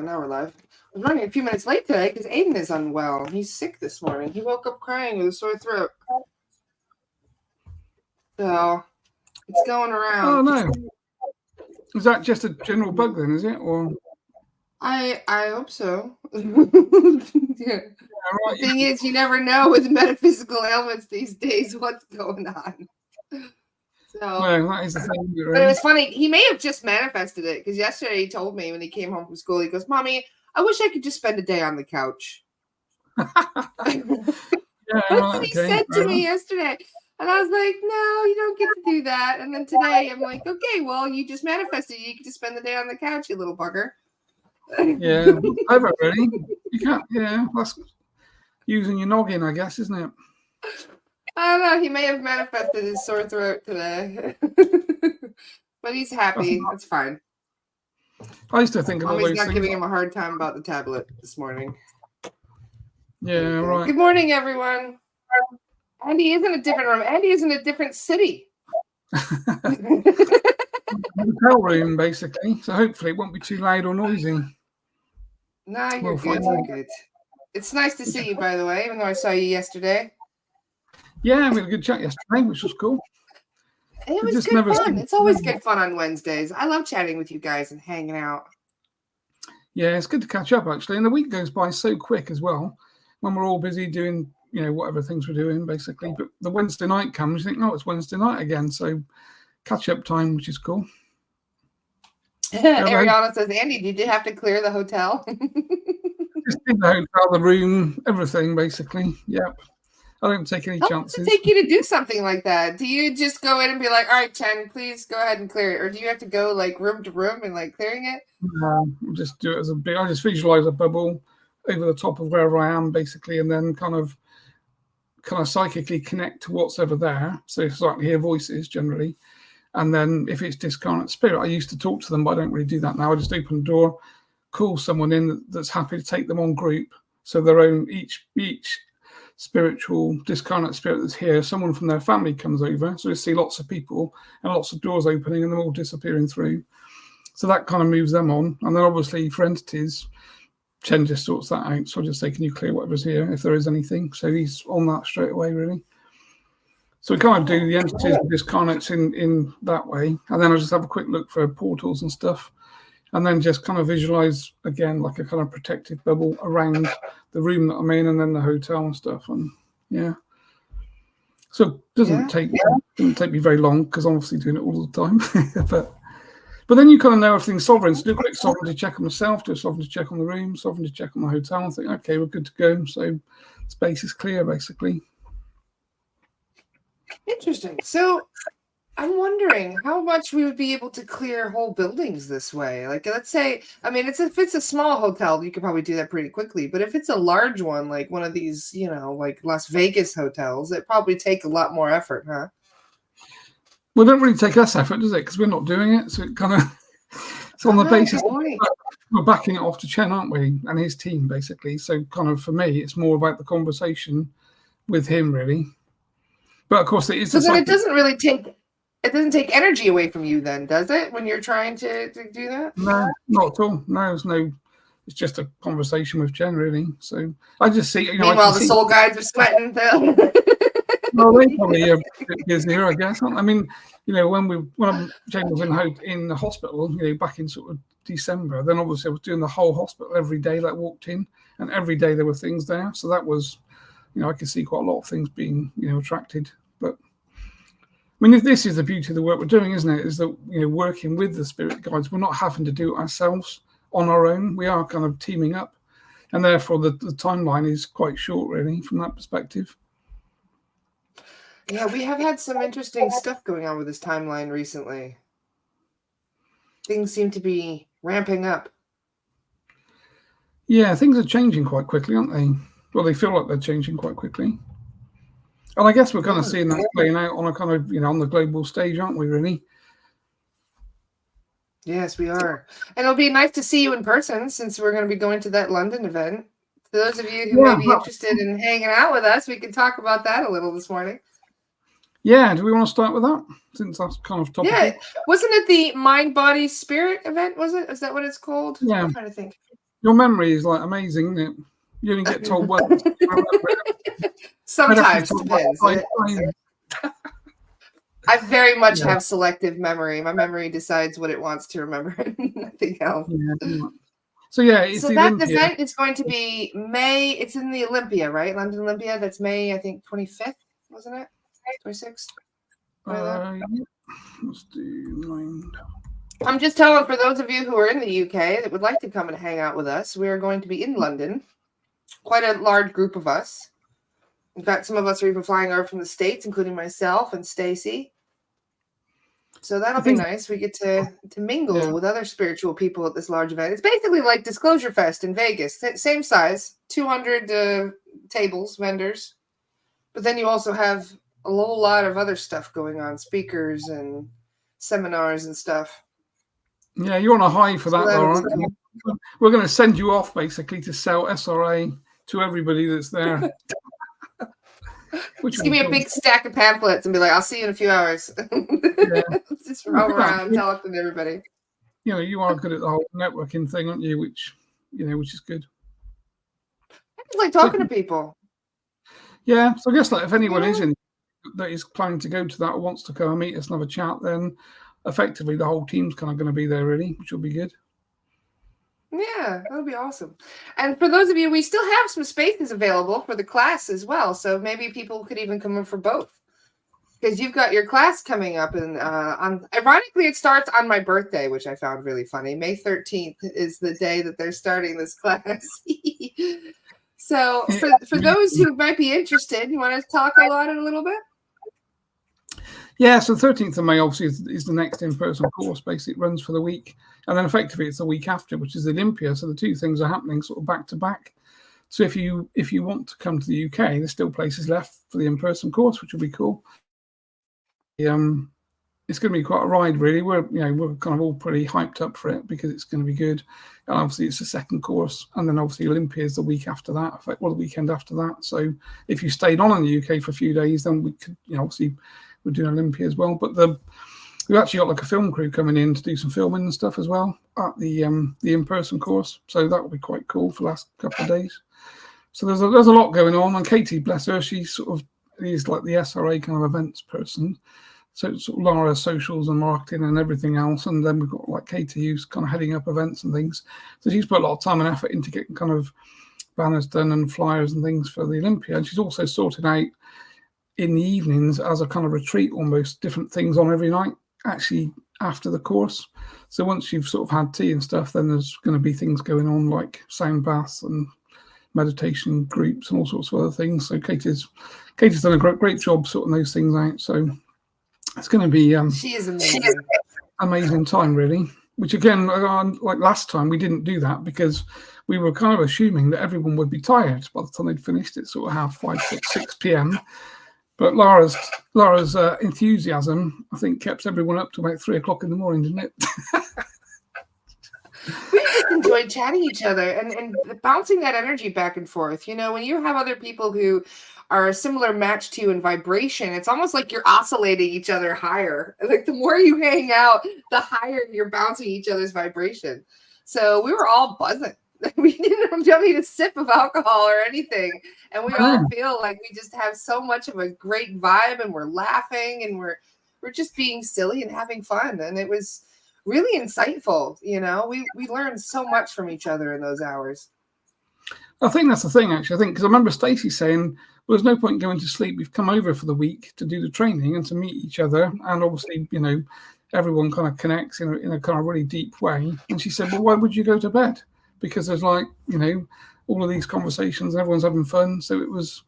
now we're live. I'm running a few minutes late today because Aiden is unwell. He's sick this morning. He woke up crying with a sore throat. So it's going around. Oh no. Is that just a general bug then, is it? Or I hope so. Yeah. The thing is, you never know with metaphysical ailments these days what's going on. So, no, that is the thing. but it was funny. He may have just manifested it because yesterday he told me when he came home from school, he goes, "Mommy, I wish I could just spend a day on the couch." That's what he said to me yesterday. And I was like, "No, you don't get to do that." And then today I'm like, "Okay, well, you just manifested. You get to spend the day on the couch, you little bugger." Yeah, clever, really. You can't. Yeah, that's using your noggin, I guess, isn't it? I don't know. He may have manifested his sore throat today, but he's happy. That's fine. I used to think of all those things. Not giving him a hard time about the tablet this morning. Yeah, right. Good morning, everyone. Andy is in a different room. Andy is in a different city. Hotel room, basically. So hopefully it won't be too loud or noisy. No, you're good. You're good. It's nice to see you, by the way, even though I saw you yesterday. Yeah, we had a good chat yesterday, which was cool. It was good fun. It's always good fun on Wednesdays. I love chatting with you guys and hanging out. Yeah, it's good to catch up, actually. And the week goes by so quick as well when we're all busy doing, whatever things we're doing, basically. But the Wednesday night comes, you think, oh, it's Wednesday night again. So catch-up time, which is cool. Ariana says, Andy, did you have to clear the hotel? Just in the hotel, the room, everything, basically. Yep. I don't take any chances. How long does it take you to do something like that? Do you just go in and be like, all right, Chen, please go ahead and clear it? Or do you have to go like room to room and like clearing it? No, just do it as I just visualize a bubble over the top of wherever I am, basically, and then kind of psychically connect to what's over there. So it's like hear voices generally. And then if it's discarnate spirit, I used to talk to them, but I don't really do that now. I just open the door, call someone in that's happy to take them on group. So their own, each spiritual discarnate spirit that's here, someone from their family comes over. So we see lots of people and lots of doors opening and them all disappearing through. So that kind of moves them on. And then obviously for entities, Chen just sorts that out. So I just say, can you clear whatever's here if there is anything? So he's on that straight away, really. So we kind of do the entities and discarnates in that way. And then I just have a quick look for portals and stuff. And then just kind of visualize, again, like a kind of protective bubble around the room that I'm in and then the hotel and stuff. And yeah. So it doesn't take me very long because I'm obviously doing it all the time. But then you kind of know everything's sovereign. So do a quick sovereignty check on myself, do a sovereignty check on the room, sovereignty check on the hotel, and think, okay, we're good to go. So space is clear, basically. Interesting. So I'm wondering how much we would be able to clear whole buildings this way. Like, let's say, I mean, if it's a small hotel, you could probably do that pretty quickly. But if it's a large one, like one of these, like Las Vegas hotels, it probably take a lot more effort, huh? Well, it don't really take us effort, does it? Because we're not doing it. So it kind of, it's on the basis we're backing it off to Chen, aren't we? And his team, basically. So kind of for me, it's more about the conversation with him, really. But of course, it is. So then it doesn't really take. It doesn't take energy away from you then, does it, when you're trying to do that? No, not at all. No, it's just a conversation with Chen, really. So I just see, Meanwhile, the soul guides are sweating. Well, they probably are a bit busier, I guess. I mean, when Chen was in the hospital, back in sort of December, then obviously I was doing the whole hospital every day that I walked in, and every day there were things there. So that was, I could see quite a lot of things being, attracted. But I mean, if this is the beauty of the work we're doing, isn't it? Is that, working with the spirit guides, we're not having to do it ourselves on our own. We are kind of teaming up. And therefore, the timeline is quite short, really, from that perspective. Yeah, we have had some interesting stuff going on with this timeline recently. Things seem to be ramping up. Yeah, things are changing quite quickly, aren't they? Well, they feel like they're changing quite quickly. And I guess we're kind of seeing that playing out on a kind of, on the global stage, aren't we, really? Yes, we are. And it'll be nice to see you in person since we're going to be going to that London event. For those of you who may be interested in hanging out with us, we can talk about that a little this morning. Yeah, do we want to start with that? Since that's kind of topical. Yeah, wasn't it the Mind, Body, Spirit event, was it? Is that what it's called? Yeah. I'm trying to think. Your memory is like amazing, isn't it? You only get told once. Sometimes depends. I very much have selective memory. My memory decides what it wants to remember, nothing else. Yeah. So it's so the that Olympia. event is going to be May. It's in the Olympia, right? London Olympia. That's May, I think, 25th, wasn't it? 26th. Let's do 9. I'm just telling for those of you who are in the UK that would like to come and hang out with us, we are going to be in London. Quite a large group of us. In fact, some of us are even flying over from the States, including myself and Stacy. So that'll be nice. We get to mingle with other spiritual people at this large event. It's basically like Disclosure Fest in Vegas. Same size, 200 tables, vendors. But then you also have a whole lot of other stuff going on, speakers and seminars and stuff. Yeah, you're on a high for that, Laura. We're going to send you off basically to sell SRA to everybody that's there. Just give me a big stack of pamphlets and be like, I'll see you in a few hours. Just roam around, talking to everybody. You are good at the whole networking thing, aren't you? Which is good. I just like talking to people. Yeah, so I guess if anyone is in that is planning to go to that or wants to come and meet us and have a chat, then effectively the whole team's kind of going to be there, really, which will be good. Yeah, that'll be awesome. And for those of you, we still have some spaces available for the class as well. So maybe people could even come in for both. Because you've got your class coming up, and ironically, it starts on my birthday, which I found really funny. May 13th is the day that they're starting this class. So for those who might be interested, you want to talk about it a little bit? Yeah, so 13th of May obviously is the next in-person course. Basically, it runs for the week, and then effectively it's the week after, which is the Olympia. So the two things are happening sort of back to back. So if you want to come to the UK, there's still places left for the in-person course, which will be cool. It's going to be quite a ride, really. We're kind of all pretty hyped up for it because it's going to be good. And obviously, it's the second course, and then obviously Olympia is the week after that, or the weekend after that. So if you stayed on in the UK for a few days, then we could, obviously, we're doing Olympia as well. But we've actually got like a film crew coming in to do some filming and stuff as well at the in-person course. So that will be quite cool for the last couple of days. So there's a lot going on. And Katie, bless her, she sort of is like the SRA kind of events person. So it's sort of Laura's socials and marketing and everything else. And then we've got like Katie, who's kind of heading up events and things. So she's put a lot of time and effort into getting kind of banners done and flyers and things for the Olympia. And she's also sorted out in the evenings as a kind of retreat, almost different things on every night, actually after the course. So once you've sort of had tea and stuff, then there's going to be things going on like sound baths and meditation groups and all sorts of other things. So Katie's done a great job sorting those things out. So it's going to be she is amazing. Amazing time, really. Which again, like last time, we didn't do that because we were kind of assuming that everyone would be tired by the time they'd finished at sort of 6 p.m. But Laura's enthusiasm, I think, kept everyone up to about 3 o'clock in the morning, didn't it? We just enjoyed chatting each other and bouncing that energy back and forth. When you have other people who are a similar match to you in vibration, it's almost like you're oscillating each other higher. Like the more you hang out, the higher you're bouncing each other's vibration. So we were all buzzing. We didn't need a sip of alcohol or anything. And we all feel like we just have so much of a great vibe, and we're laughing and we're just being silly and having fun. And it was really insightful. We learned so much from each other in those hours. I think that's the thing, actually. I think because I remember Stacey saying, well, there's no point going to sleep. We've come over for the week to do the training and to meet each other. And obviously, everyone kind of connects in a kind of really deep way. And she said, well, why would you go to bed? Because there's like, all of these conversations and everyone's having fun. So it was,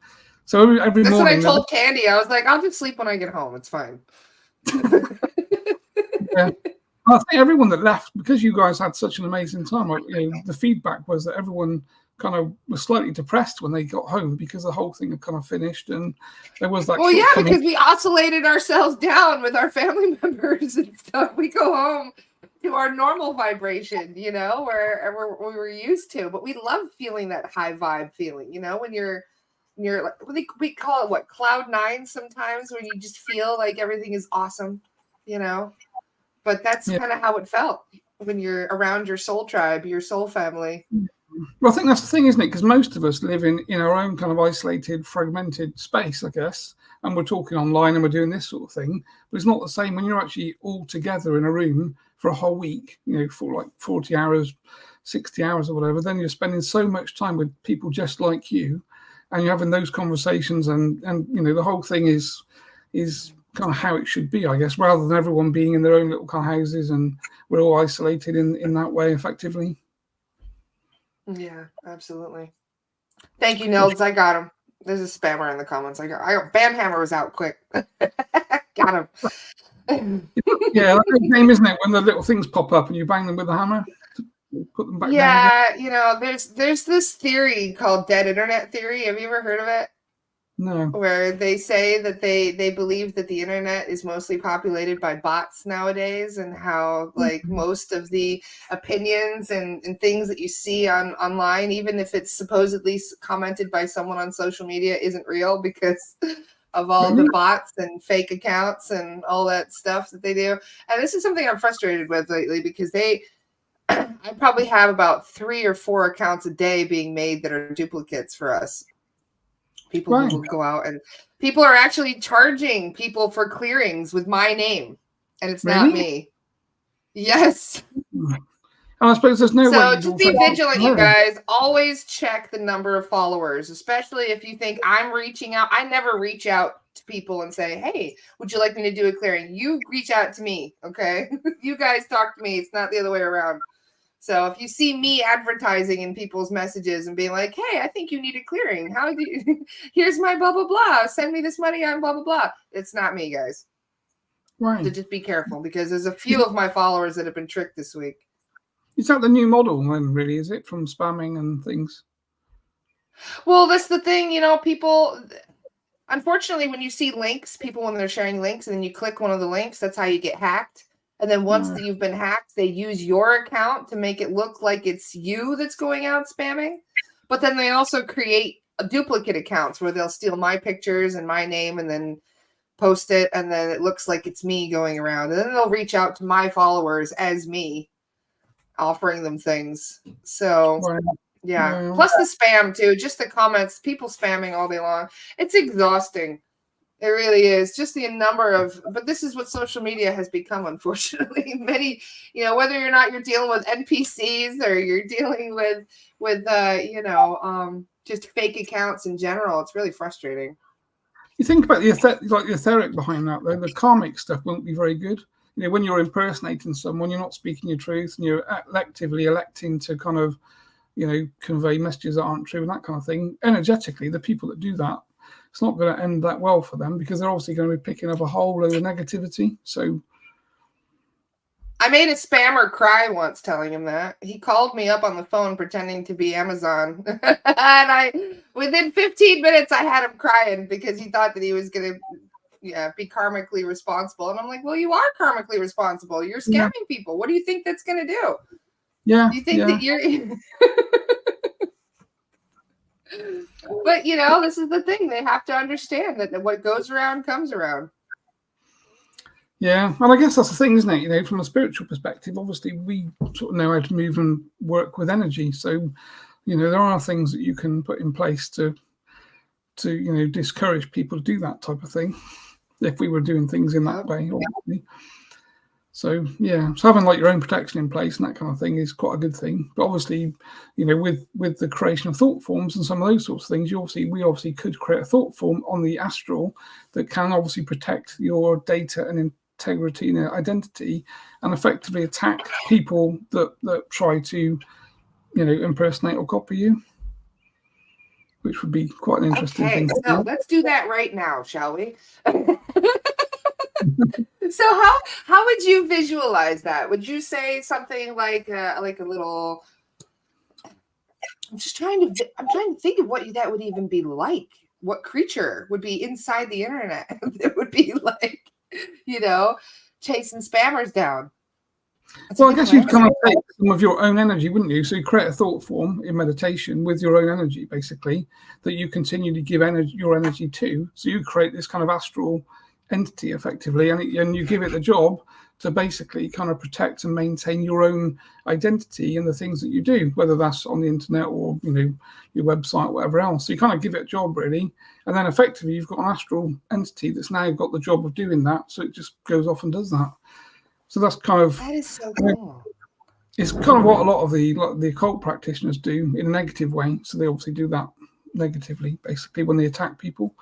every That's morning. That's what I told Candy. I was like, I'll just sleep when I get home. It's fine. Yeah. I think everyone that left, because you guys had such an amazing time, like, the feedback was that everyone kind of was slightly depressed when they got home because the whole thing had kind of finished, and there was that. Well, yeah, because we oscillated ourselves down with our family members and stuff. We go home to our normal vibration, where we were used to. But we love feeling that high vibe feeling, when you're like, we call it what, cloud nine sometimes, when you just feel like everything is awesome, But that's kind of how it felt when you're around your soul tribe, your soul family. Well, I think that's the thing, isn't it? Because most of us live in our own kind of isolated, fragmented space, I guess, and we're talking online and we're doing this sort of thing. But it's not the same when you're actually all together in a room for a whole week, for like 40 hours, 60 hours or whatever. Then you're spending so much time with people just like you, and you're having those conversations, and the whole thing is kind of how it should be, I guess, rather than everyone being in their own little kind of houses and we're all isolated in that way, effectively. Yeah, absolutely. Thank you, Nils. I got him. There's a spammer in the comments. I got Banhammer was out quick. Got him. Yeah, that's the game, isn't it? When the little things pop up and you bang them with the hammer to put them back down. Yeah, there's this theory called dead internet theory. Have you ever heard of it? No. Where they say that they believe that the internet is mostly populated by bots nowadays, and how like most of the opinions and things that you see online, even if it's supposedly commented by someone on social media, isn't real because of all the bots and fake accounts and all that stuff that they do. And this is something I'm frustrated with lately, because I probably have about 3 or 4 accounts a day being made that are duplicates for us. People who will go out, and people are actually charging people for clearings with my name, and it's not me. Yes. And I suppose there's no way. So just be vigilant, you guys. Always check the number of followers, especially if you think I'm reaching out. I never reach out to people and say, hey, would you like me to do a clearing? You reach out to me, okay? You guys talk to me. It's not the other way around. So if you see me advertising in people's messages and being like, hey, I think you need a clearing. How do you, here's my blah, blah, blah. Send me this money on blah, blah, blah. It's not me, guys. Right. So just be careful, because there's a few of my followers that have been tricked this week. Is that the new model then, really? Is it, from spamming and things? Well, that's the thing, people, unfortunately, when you see links, people, when they're sharing links and then you click one of the links, that's how you get hacked. And then once that you've been hacked, they use your account to make it look like it's you that's going out spamming. But then they also create duplicate accounts where they'll steal my pictures and my name and then post it. And then it looks like it's me going around. And then they'll reach out to my followers as me, offering them things. So, yeah. Plus the spam, too. Just the comments, people spamming all day long. It's exhausting. It really is. Just the number of, but this is what social media has become, unfortunately. Many, whether or not you're dealing with NPCs or you're dealing with just fake accounts in general, it's really frustrating. You think about the etheric behind that, though. The karmic stuff won't be very good. When you're impersonating someone, you're not speaking your truth, and you're actively electing to kind of, convey messages that aren't true and that kind of thing. Energetically, the people that do that, it's not going to end that well for them, because they're obviously going to be picking up a whole load of negativity. So I made a spammer cry once telling him that. He called me up on the phone pretending to be Amazon. And within 15 minutes, I had him crying because he thought that he was going to be karmically responsible. And I'm like, well, you are karmically responsible. You're scamming people. What do you think that's going to do? Yeah. You think that you're... But, this is the thing. They have to understand that what goes around comes around. Yeah. And I guess that's the thing, isn't it? From a spiritual perspective, obviously, we sort of know how to move and work with energy. So, there are things that you can put in place to discourage people to do that type of thing, if we were doing things in that way, obviously. So, yeah, so having like your own protection in place and that kind of thing is quite a good thing. But obviously, with the creation of thought forms and some of those sorts of things, we obviously could create a thought form on the astral that can obviously protect your data and integrity and identity, and effectively attack people that try to, impersonate or copy you, which would be quite an interesting thing. So let's do that right now, shall we? So how would you visualize that? Would you say something like a little? I'm trying to think of what that would even be like. What creature would be inside the internet that would be like, chasing spammers down? Well, I guess you'd kind of take some of your own energy, wouldn't you? So you create a thought form in meditation with your own energy, basically, that you continue to give your energy to. So you create this kind of astral entity, effectively, and you give it the job to basically kind of protect and maintain your own identity and the things that you do, whether that's on the internet or, you know, your website, whatever else. So you kind of give it a job, really. And then effectively you've got an astral entity that's now got the job of doing that. So it just goes off and does that. So that's kind of, that is so cool. It's kind of what a lot of the occult practitioners do in a negative way. So they obviously do that negatively, basically, when they attack people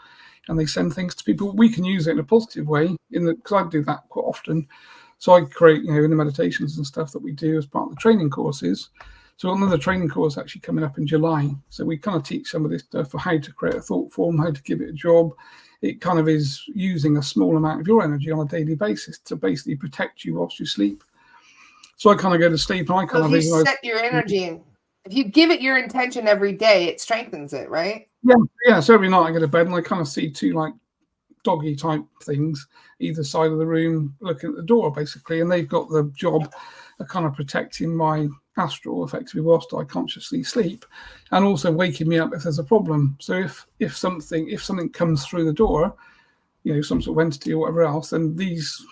and they send things to people. We can use it in a positive way, because I do that quite often. So I create, you know, in the meditations and stuff that we do as part of the training courses. So another training course actually coming up in July. So we kind of teach some of this stuff for how to create a thought form, how to give it a job. It kind of is using a small amount of your energy on a daily basis to basically protect you whilst you sleep. So I kind of go to sleep and I kind so of if you set your energy in, if you give it your intention every day, it strengthens it, right? Yeah. So every night I go to bed and I kind of see two like doggy type things either side of the room looking at the door, basically, and they've got the job of kind of protecting my astral effectively whilst I consciously sleep, and also waking me up if there's a problem. So if something comes through the door, you know, some sort of entity or whatever else, then these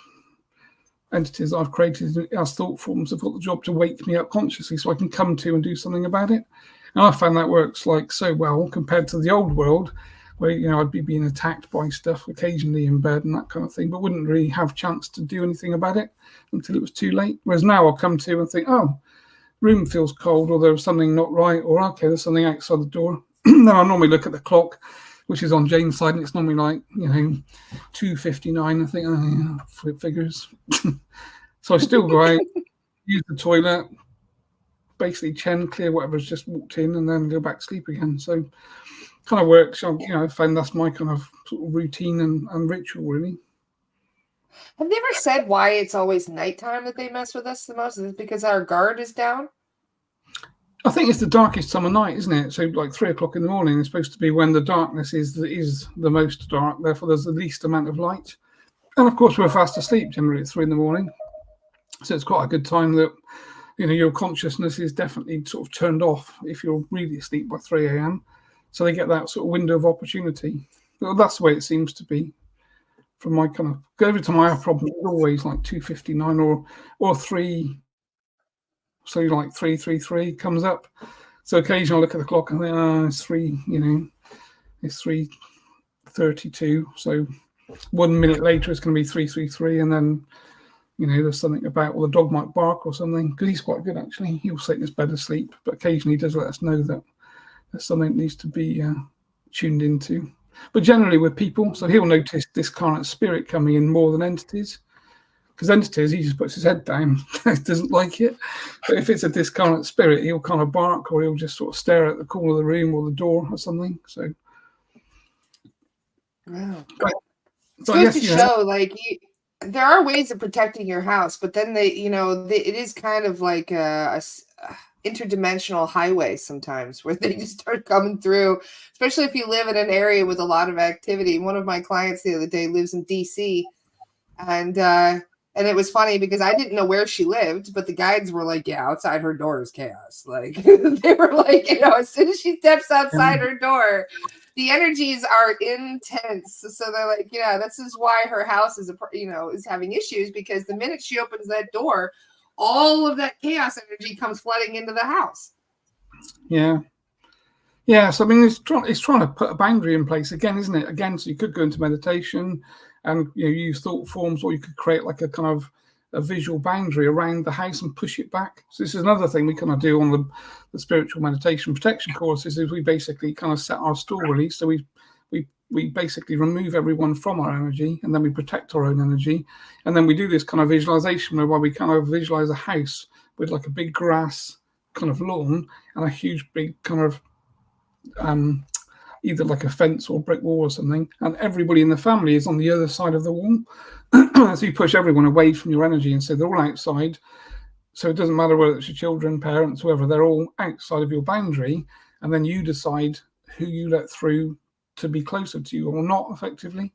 entities I've created as thought forms have got the job to wake me up consciously so I can come to and do something about it. And I found that works like so well compared to the old world, where, you know, I'd be being attacked by stuff occasionally in bed and that kind of thing, but wouldn't really have a chance to do anything about it until it was too late. Whereas now I'll come to and think, oh, room feels cold, or there was something not right, or okay, there's something outside the door. Then I normally look at the clock, which is on Jane's side, and it's normally like, you know, 2:59. I think, oh yeah, flip figures. So I still go out, use the toilet, basically Chen, clear whatever's just walked in, and then go back to sleep again. So kind of works. You know, I find that's my kind of sort of routine and ritual, really. Have they ever said why it's always nighttime that they mess with us the most? Is it because our guard is down? I think it's the darkest time of night, isn't it? So like 3 o'clock in the morning is supposed to be when the darkness is the most dark. Therefore, there's the least amount of light. And of course, we're fast asleep generally at 3 in the morning. So it's quite a good time that, you know, your consciousness is definitely sort of turned off if you're really asleep by 3 a.m. So they get that sort of window of opportunity. Well, that's the way it seems to be. From my kind of, every time I have problems, it's always like 2:59 or 3. So like 3:33 comes up. So occasionally I look at the clock and think, oh, it's 3, you know, it's 3:32. So 1 minute later it's going to be 3:33, and then, you know, there's something about, well, the dog might bark or something, because he's quite good actually. He'll sit in his bed asleep, but occasionally he does let us know that there's something that needs to be tuned into. But generally with people, so he'll notice discarnate spirit coming in more than entities. Because entities, he just puts his head down, doesn't like it. But if it's a discarnate spirit, he'll kind of bark, or he'll just sort of stare at the corner of the room or the door or something. So, wow. But, it goes to show, like, there are ways of protecting your house, but then it is kind of like a interdimensional highway sometimes, where they just start coming through, especially if you live in an area with a lot of activity. One of my clients the other day lives in DC, and it was funny because I didn't know where she lived, but the guides were like, yeah, outside her door is chaos. Like, they were like, you know, as soon as she steps outside her door, the energies are intense. So they're like, yeah, this is why her house is having issues, because the minute she opens that door, all of that chaos energy comes flooding into the house. Yeah. So I mean, it's trying to put a boundary in place again, isn't it? Again, so you could go into meditation and, you know, use thought forms, or you could create like a kind of a visual boundary around the house and push it back. So this is another thing we kind of do on the spiritual meditation protection courses, is we basically kind of set our store release. So we basically remove everyone from our energy, and then we protect our own energy. And then we do this kind of visualization whereby we kind of visualize a house with like a big grass kind of lawn and a huge big kind of either like a fence or brick wall or something, and everybody in the family is on the other side of the wall. So you push everyone away from your energy, and so they're all outside. So it doesn't matter whether it's your children, parents, whoever, they're all outside of your boundary, and then you decide who you let through to be closer to you or not, effectively.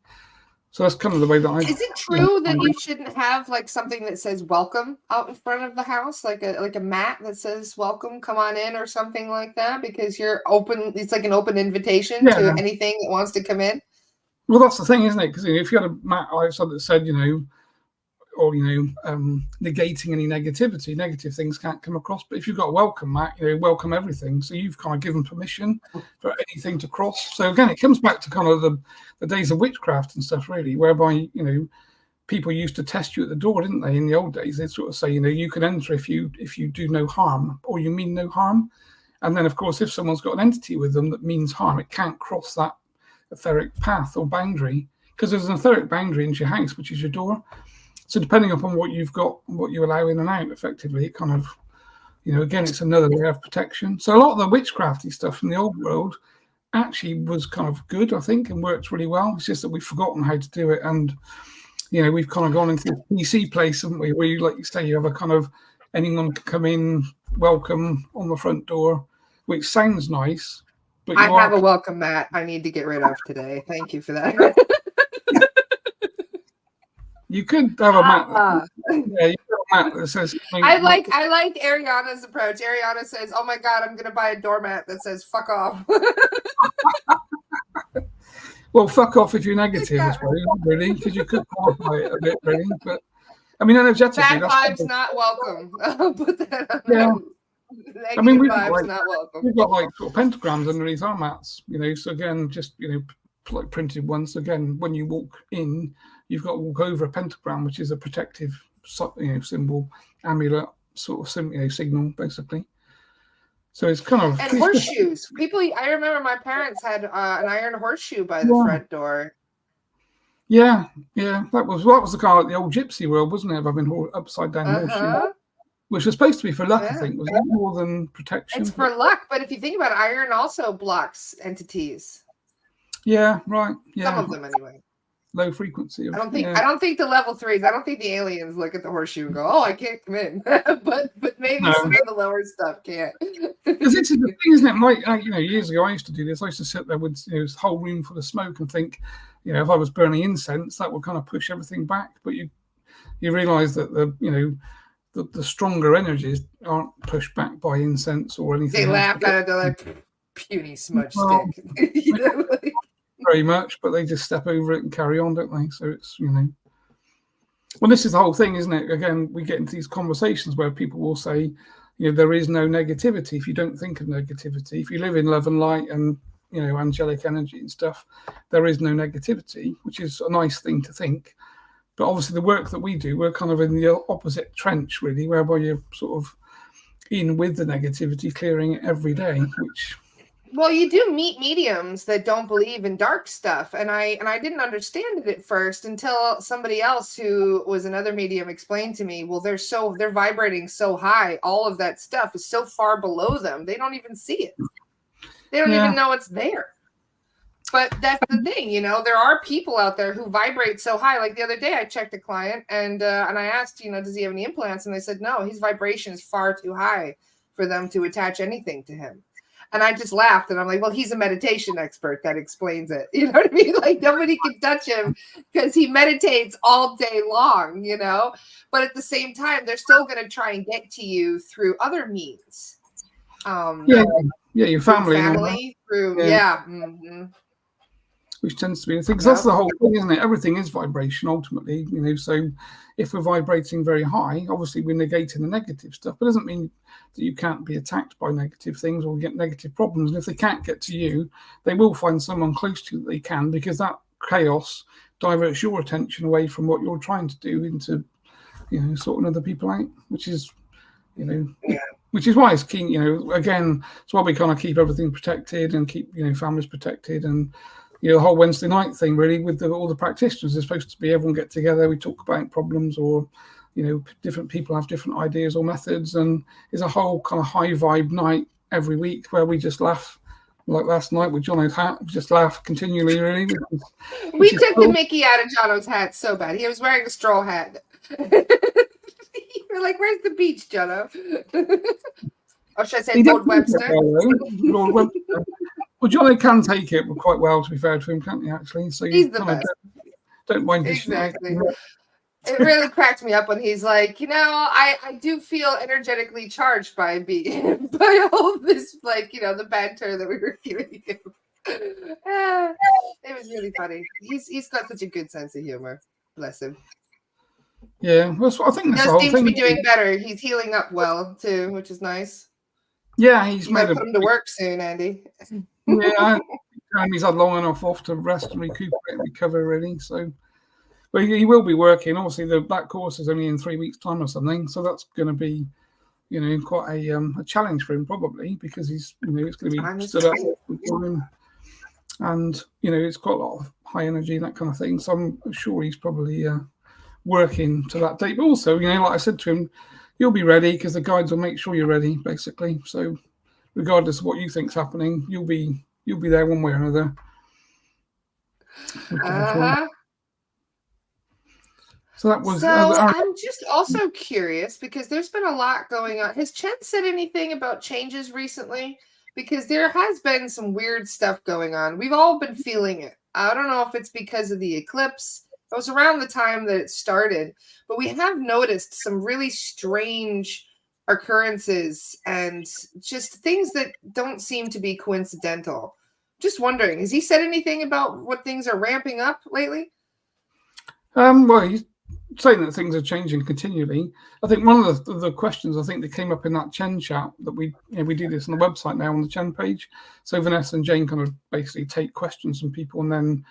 So that's kind of the way that I... Is it true that you shouldn't have like something that says welcome out in front of the house, like a mat that says welcome, come on in, or something like that, because you're open, it's like an open invitation to anything that wants to come in? Well, that's the thing, isn't it? Because if you had a mat outside that said, you know, or negating any negativity. Negative things can't come across. But if you've got a welcome mat, welcome everything. So you've kind of given permission for anything to cross. So again, it comes back to kind of the days of witchcraft and stuff, really, whereby people used to test you at the door, didn't they? In the old days, they'd sort of say, you can enter if you do no harm or you mean no harm. And then, of course, if someone's got an entity with them that means harm, it can't cross that etheric path or boundary, because there's an etheric boundary into your house, which is your door. So depending upon what you've got, what you allow in and out, effectively, it kind of, again, it's another layer of protection. So a lot of the witchcrafty stuff from the old world actually was kind of good, I think, and works really well. It's just that we've forgotten how to do it. And, we've kind of gone into the PC place, haven't we, where like you say, you have a kind of anyone can come in, welcome on the front door, which sounds nice. But I have a welcome mat I need to get rid of today. Thank you for that. You could have a mat. Yeah, you have a mat that says. I like Ariana's approach. Ariana says, "Oh my God, I'm going to buy a doormat that says fuck off." Well, fuck off if you're negative, I suppose, really, because you could qualify it a bit, really. But I mean, energetically, bad vibes not welcome. I'll put that on. Yeah. Negative we've vibes not welcome. We've got like sort of pentagrams underneath our mats, So again, just like printed ones. Again, when you walk in, you've got to walk over a pentagram, which is a protective, symbol, amulet sort of signal, basically. So it's kind of and horseshoes. I remember my parents had an iron horseshoe by the front door. Yeah, that was the kind of like the old gypsy world, wasn't it? Of having upside down horseshoe, which was supposed to be for luck. I think was that more than protection. It's for luck, but if you think about it, iron also blocks entities. Yeah, right. Yeah, some of them anyway. Low frequency. I don't think the level 3s. I don't think the aliens look at the horseshoe and go, "Oh, I can't come in." but maybe some of the lower stuff can't. Because it's the thing, isn't it? Like years ago, I used to do this. I used to sit there with this whole room full of smoke and think, if I was burning incense, that would kind of push everything back. But you realise that the stronger energies aren't pushed back by incense or anything. They laugh at it. They're like, puny smudge stick. Very much, but they just step over it and carry on, don't they? So it's well, this is the whole thing, isn't it? Again, we get into these conversations where people will say, there is no negativity if you don't think of negativity. If you live in love and light and angelic energy and stuff, there is no negativity, which is a nice thing to think. But obviously, the work that we do, we're kind of in the opposite trench, really, whereby you're sort of in with the negativity, clearing it every day, which. Well, you do meet mediums that don't believe in dark stuff, and I didn't understand it at first until somebody else who was another medium explained to me, well, they're vibrating so high, all of that stuff is so far below them, they don't even see it. They don't even know it's there. But that's the thing, there are people out there who vibrate so high. Like the other day, I checked a client and I asked, does he have any implants? And they said, no, his vibration is far too high for them to attach anything to him. And I just laughed and I'm like, well, he's a meditation expert. That explains it. You know what I mean? Like nobody can touch him because he meditates all day long, But at the same time, they're still going to try and get to you through other means. Your family. Mm-hmm. Which tends to be the thing. 'Cause that's the whole thing, isn't it? Everything is vibration ultimately, So if we're vibrating very high, obviously we're negating the negative stuff. But it doesn't mean that you can't be attacked by negative things or get negative problems. And if they can't get to you, they will find someone close to you that they can, because that chaos diverts your attention away from what you're trying to do into, sorting other people out, which is, which is why it's key. Again, it's why we kind of keep everything protected and keep families protected and. The whole Wednesday night thing, really, with all the practitioners is supposed to be everyone get together, we talk about problems, or different people have different ideas or methods, and it's a whole kind of high vibe night every week where we just laugh. Like last night with Jono's hat, we just laugh continually, really. We took the Mickey out of Jono's hat so bad. He was wearing a straw hat. We're like, "Where's the beach, Jono?" Or should I say Lord Webster? Lord Webster. Well, Johnny can take it quite well, to be fair to him, can't he, actually? So he's the best. Don't mind dishing exactly. It really cracked me up when he's like, I do feel energetically charged by all this, the banter that we were giving him. It was really funny. He's got such a good sense of humor. Bless him. Yeah, I think He that's the does whole seem to thing. be doing better. He's healing up well too, which is nice. Yeah, he's You made gotta put him to work soon, Andy. Yeah, and he's had long enough off to rest and recuperate and recover, really. So, but he will be working. Obviously, that course is only in 3 weeks' time or something, so that's going to be, quite a challenge for him probably, because he's, it's going to be stood up for him, and it's quite a lot of high energy and that kind of thing. So I'm sure he's probably working to that date. But also, like I said to him, you'll be ready because the guides will make sure you're ready, basically. So regardless of what you think's happening, you'll be there one way or another. So that was. I'm just also curious because there's been a lot going on. Has Chen said anything about changes recently? Because there has been some weird stuff going on. We've all been feeling it. I don't know if it's because of the eclipse. It was around the time that it started, but we have noticed some really strange occurrences and just things that don't seem to be coincidental. Just wondering, has he said anything about what things are ramping up lately? Well, he's saying that things are changing continually. I think one of the questions I think that came up in that Chen chat that we do this on the website now on the Chen page. So Vanessa and Jane kind of basically take questions from people and then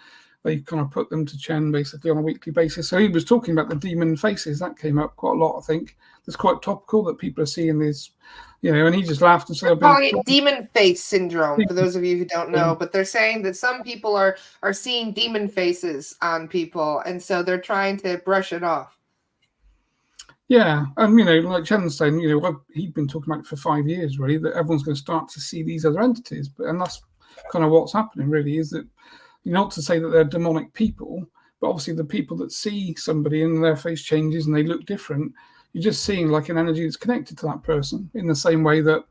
they kind of put them to Chen basically on a weekly basis. So he was talking about the demon faces. That came up quite a lot, I think. It's quite topical that people are seeing this, and he just laughed and said, "They're calling it demon face syndrome," for those of you who don't know, but they're saying that some people are seeing demon faces on people, and so they're trying to brush it off. Yeah, and like Chen's saying, he'd been talking about it for 5 years, really, that everyone's going to start to see these other entities, and that's kind of what's happening, really, is that not to say that they're demonic people, but obviously the people that see somebody and their face changes and they look different, you're just seeing like an energy that's connected to that person in the same way that,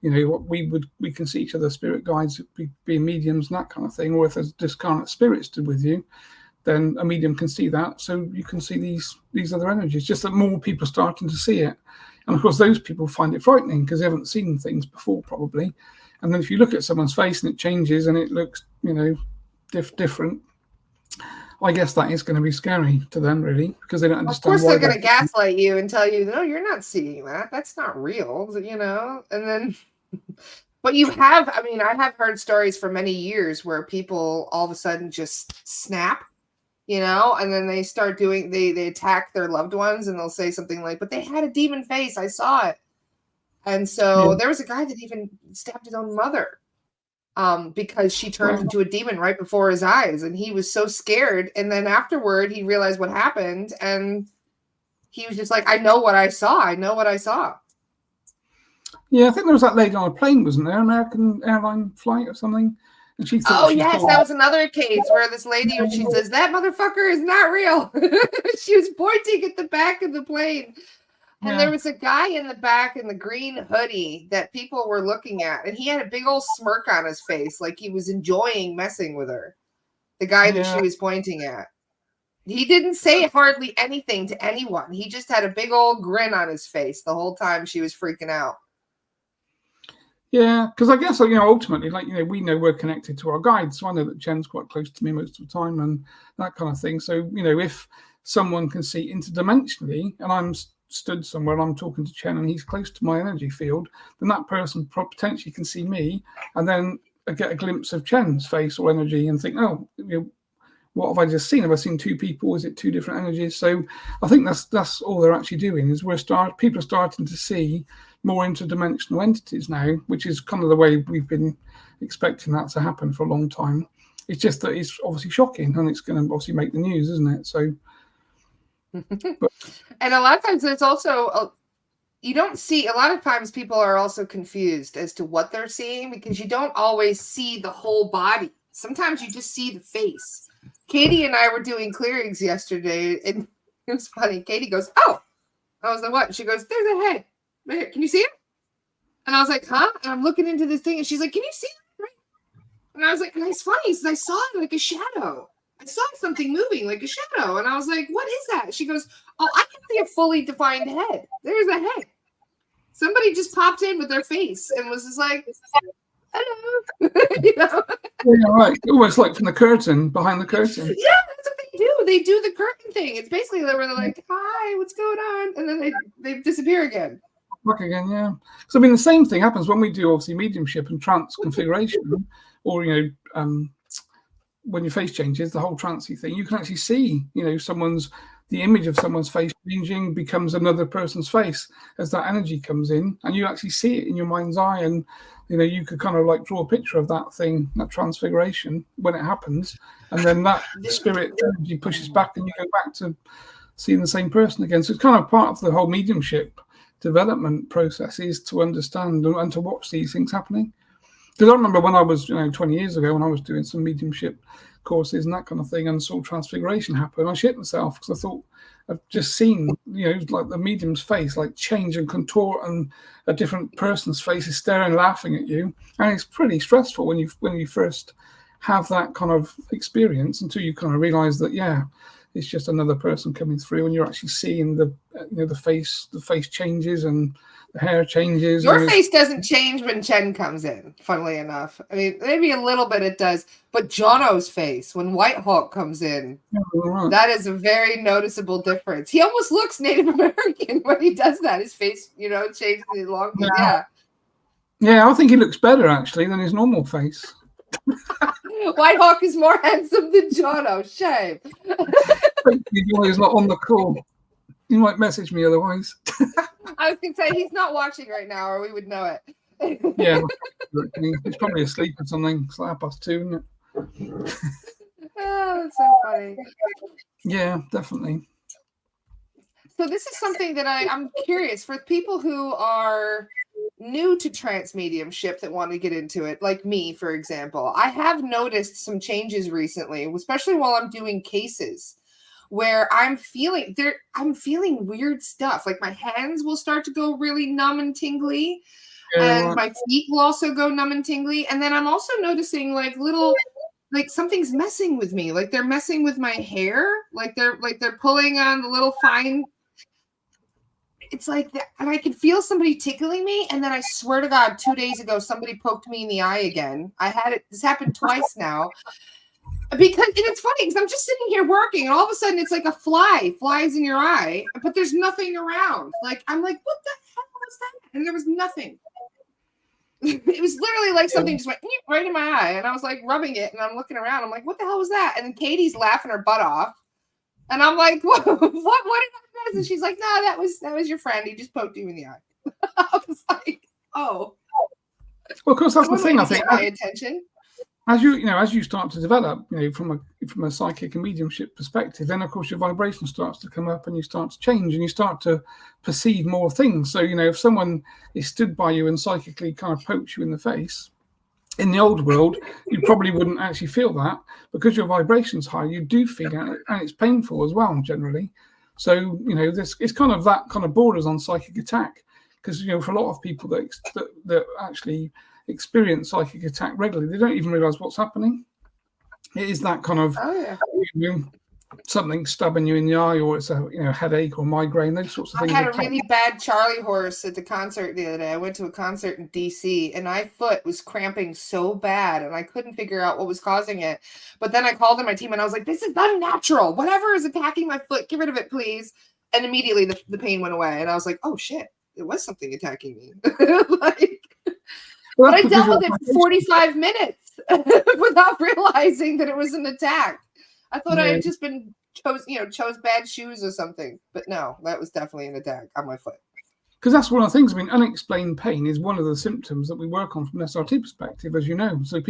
we can see each other, spirit guides, being mediums and that kind of thing, or if there's discarnate spirits stood with you, then a medium can see that. So you can see these other energies, just that more people are starting to see it. And of course, those people find it frightening because they haven't seen things before, probably. And then if you look at someone's face and it changes and it looks, different, I guess that is going to be scary to them, really, because they don't understand. Of course, they're going to gaslight you and tell you, "No, you're not seeing that. That's not real," And then, but you have. I mean, I have heard stories for many years where people all of a sudden just snap, and then they start doing. They attack their loved ones, and they'll say something like, "But they had a demon face. I saw it." And so there was a guy that even stabbed his own mother. Because she turned into a demon right before his eyes, and he was so scared. And then afterward, he realized what happened, and he was just like, "I know what I saw. I know what I saw." Yeah, I think there was that lady on a plane, wasn't there? American airline flight or something. And she thought, "Oh yes, that was another case where this lady, she says that motherfucker is not real." She was pointing at the back of the plane. And there was a guy in the back in the green hoodie that people were looking at, and he had a big old smirk on his face, like he was enjoying messing with her. The guy that she was pointing at. He didn't say hardly anything to anyone. He just had a big old grin on his face the whole time she was freaking out. Yeah, because I guess, ultimately, we know we're connected to our guides. So I know that Chen's quite close to me most of the time and that kind of thing. So, if someone can see interdimensionally and I'm stood somewhere and I'm talking to Chen and he's close to my energy field, then that person potentially can see me and then get a glimpse of Chen's face or energy and think, "Oh, what have I just seen? Have I seen two people? Is it two different energies?" So I think that's all they're actually doing is people are starting to see more interdimensional entities now, which is kind of the way we've been expecting that to happen for a long time. It's just that it's obviously shocking and it's going to obviously make the news, isn't it? So and a lot of times there's also you don't see, a lot of times people are also confused as to what they're seeing because you don't always see the whole body. Sometimes you just see the face. Katie and I were doing clearings yesterday, and it was funny. Katie goes, "Oh," I was like, "What?" She goes, "There's a head. Right, can you see it?" And I was like, "Huh?" And I'm looking into this thing, and she's like, "Can you see it?" Right? And I was like, "And it's funny because I saw it like a shadow. I saw something moving like a shadow." And I was like, "What is that?" She goes, "Oh, I can see a fully defined head. There's a head. Somebody just popped in with their face and was just like, hello." Yeah, right. Almost like from the curtain, behind the curtain. Yeah, that's what they do. they do the curtain thing. It's basically where they're like, "Hi, what's going on?" And then they disappear again. Back again, yeah. So I mean, the same thing happens when we do obviously mediumship and trance configuration, or when your face changes, the whole trancey thing. You can actually see, the image of someone's face changing becomes another person's face as that energy comes in, and you actually see it in your mind's eye, and you could kind of like draw a picture of that thing, that transfiguration when it happens, and then that spirit energy pushes back, and you go back to seeing the same person again. So it's kind of part of the whole mediumship development process is to understand and to watch these things happening. Because I remember when I was 20 years ago, when I was doing some mediumship courses and that kind of thing, and saw transfiguration happen, I shit myself because I thought I've just seen like the medium's face like change and contort, and a different person's face is staring, laughing at you, and it's pretty stressful when you first have that kind of experience, until you kind of realize that it's just another person coming through, and you're actually seeing the face changes and the hair changes. Your face doesn't change when Chen comes in, funnily enough. I mean, maybe a little bit it does, but Jono's face, when White Hawk comes in, that is a very noticeable difference. He almost looks Native American when he does that. His face, changes longer. Yeah, I think he looks better, actually, than his normal face. White Hawk is more handsome than Jono. Shame. He's not on the call. He might message me otherwise. I was going to say, he's not watching right now, or we would know it. Yeah. He's probably asleep or something. It's like 2:30, isn't it? Oh, that's so funny. Yeah, definitely. So this is something that I'm curious, for people who are new to trance mediumship that want to get into it, like me, for example. I have noticed some changes recently, especially while I'm doing cases, where I'm feeling weird stuff. Like my hands will start to go really numb and tingly, and my feet will also go numb and tingly. And then I'm also noticing like something's messing with me. Like they're messing with my hair. Like they're pulling on the little fine. It's like that, and I could feel somebody tickling me. And then I swear to God, 2 days ago, somebody poked me in the eye again. This happened twice now. And it's funny because I'm just sitting here working, and all of a sudden it's like a fly flies in your eye, but there's nothing around. Like, I'm like, what the hell was that? And there was nothing. It was literally like something just went right in my eye, and I was like rubbing it, and I'm looking around. I'm like, what the hell was that? And then Katie's laughing her butt off, and I'm like, what did I miss? And she's like, no, that was your friend. He just poked you in the eye. I was like, oh. Well, of course, that's the thing. I think my attention. As you start to develop, from a psychic and mediumship perspective, then of course your vibration starts to come up, and you start to change, and you start to perceive more things. So if someone is stood by you and psychically kind of pokes you in the face, in the old world, you probably wouldn't actually feel that, because your vibration's high. You do feel it, and it's painful as well generally. So it's kind of that kind of borders on psychic attack, because for a lot of people that actually experience psychic attack regularly, they don't even realize what's happening. It is that kind of something stabbing you in the eye, or it's a headache or migraine, those sorts of things. I had a really bad Charlie horse at the concert the other day. I went to a concert in DC, and my foot was cramping so bad, and I couldn't figure out what was causing it. But then I called in my team, and I was like, this is unnatural. Whatever is attacking my foot, get rid of it, please. And immediately the pain went away, and I was like, oh shit, it was something attacking me. But I dealt with it for 45 minutes without realizing that it was an attack. I thought I had just chose bad shoes or something. But no, that was definitely an attack on my foot. Because that's one of the things. I mean, unexplained pain is one of the symptoms that we work on from an SRT perspective, as you know. So a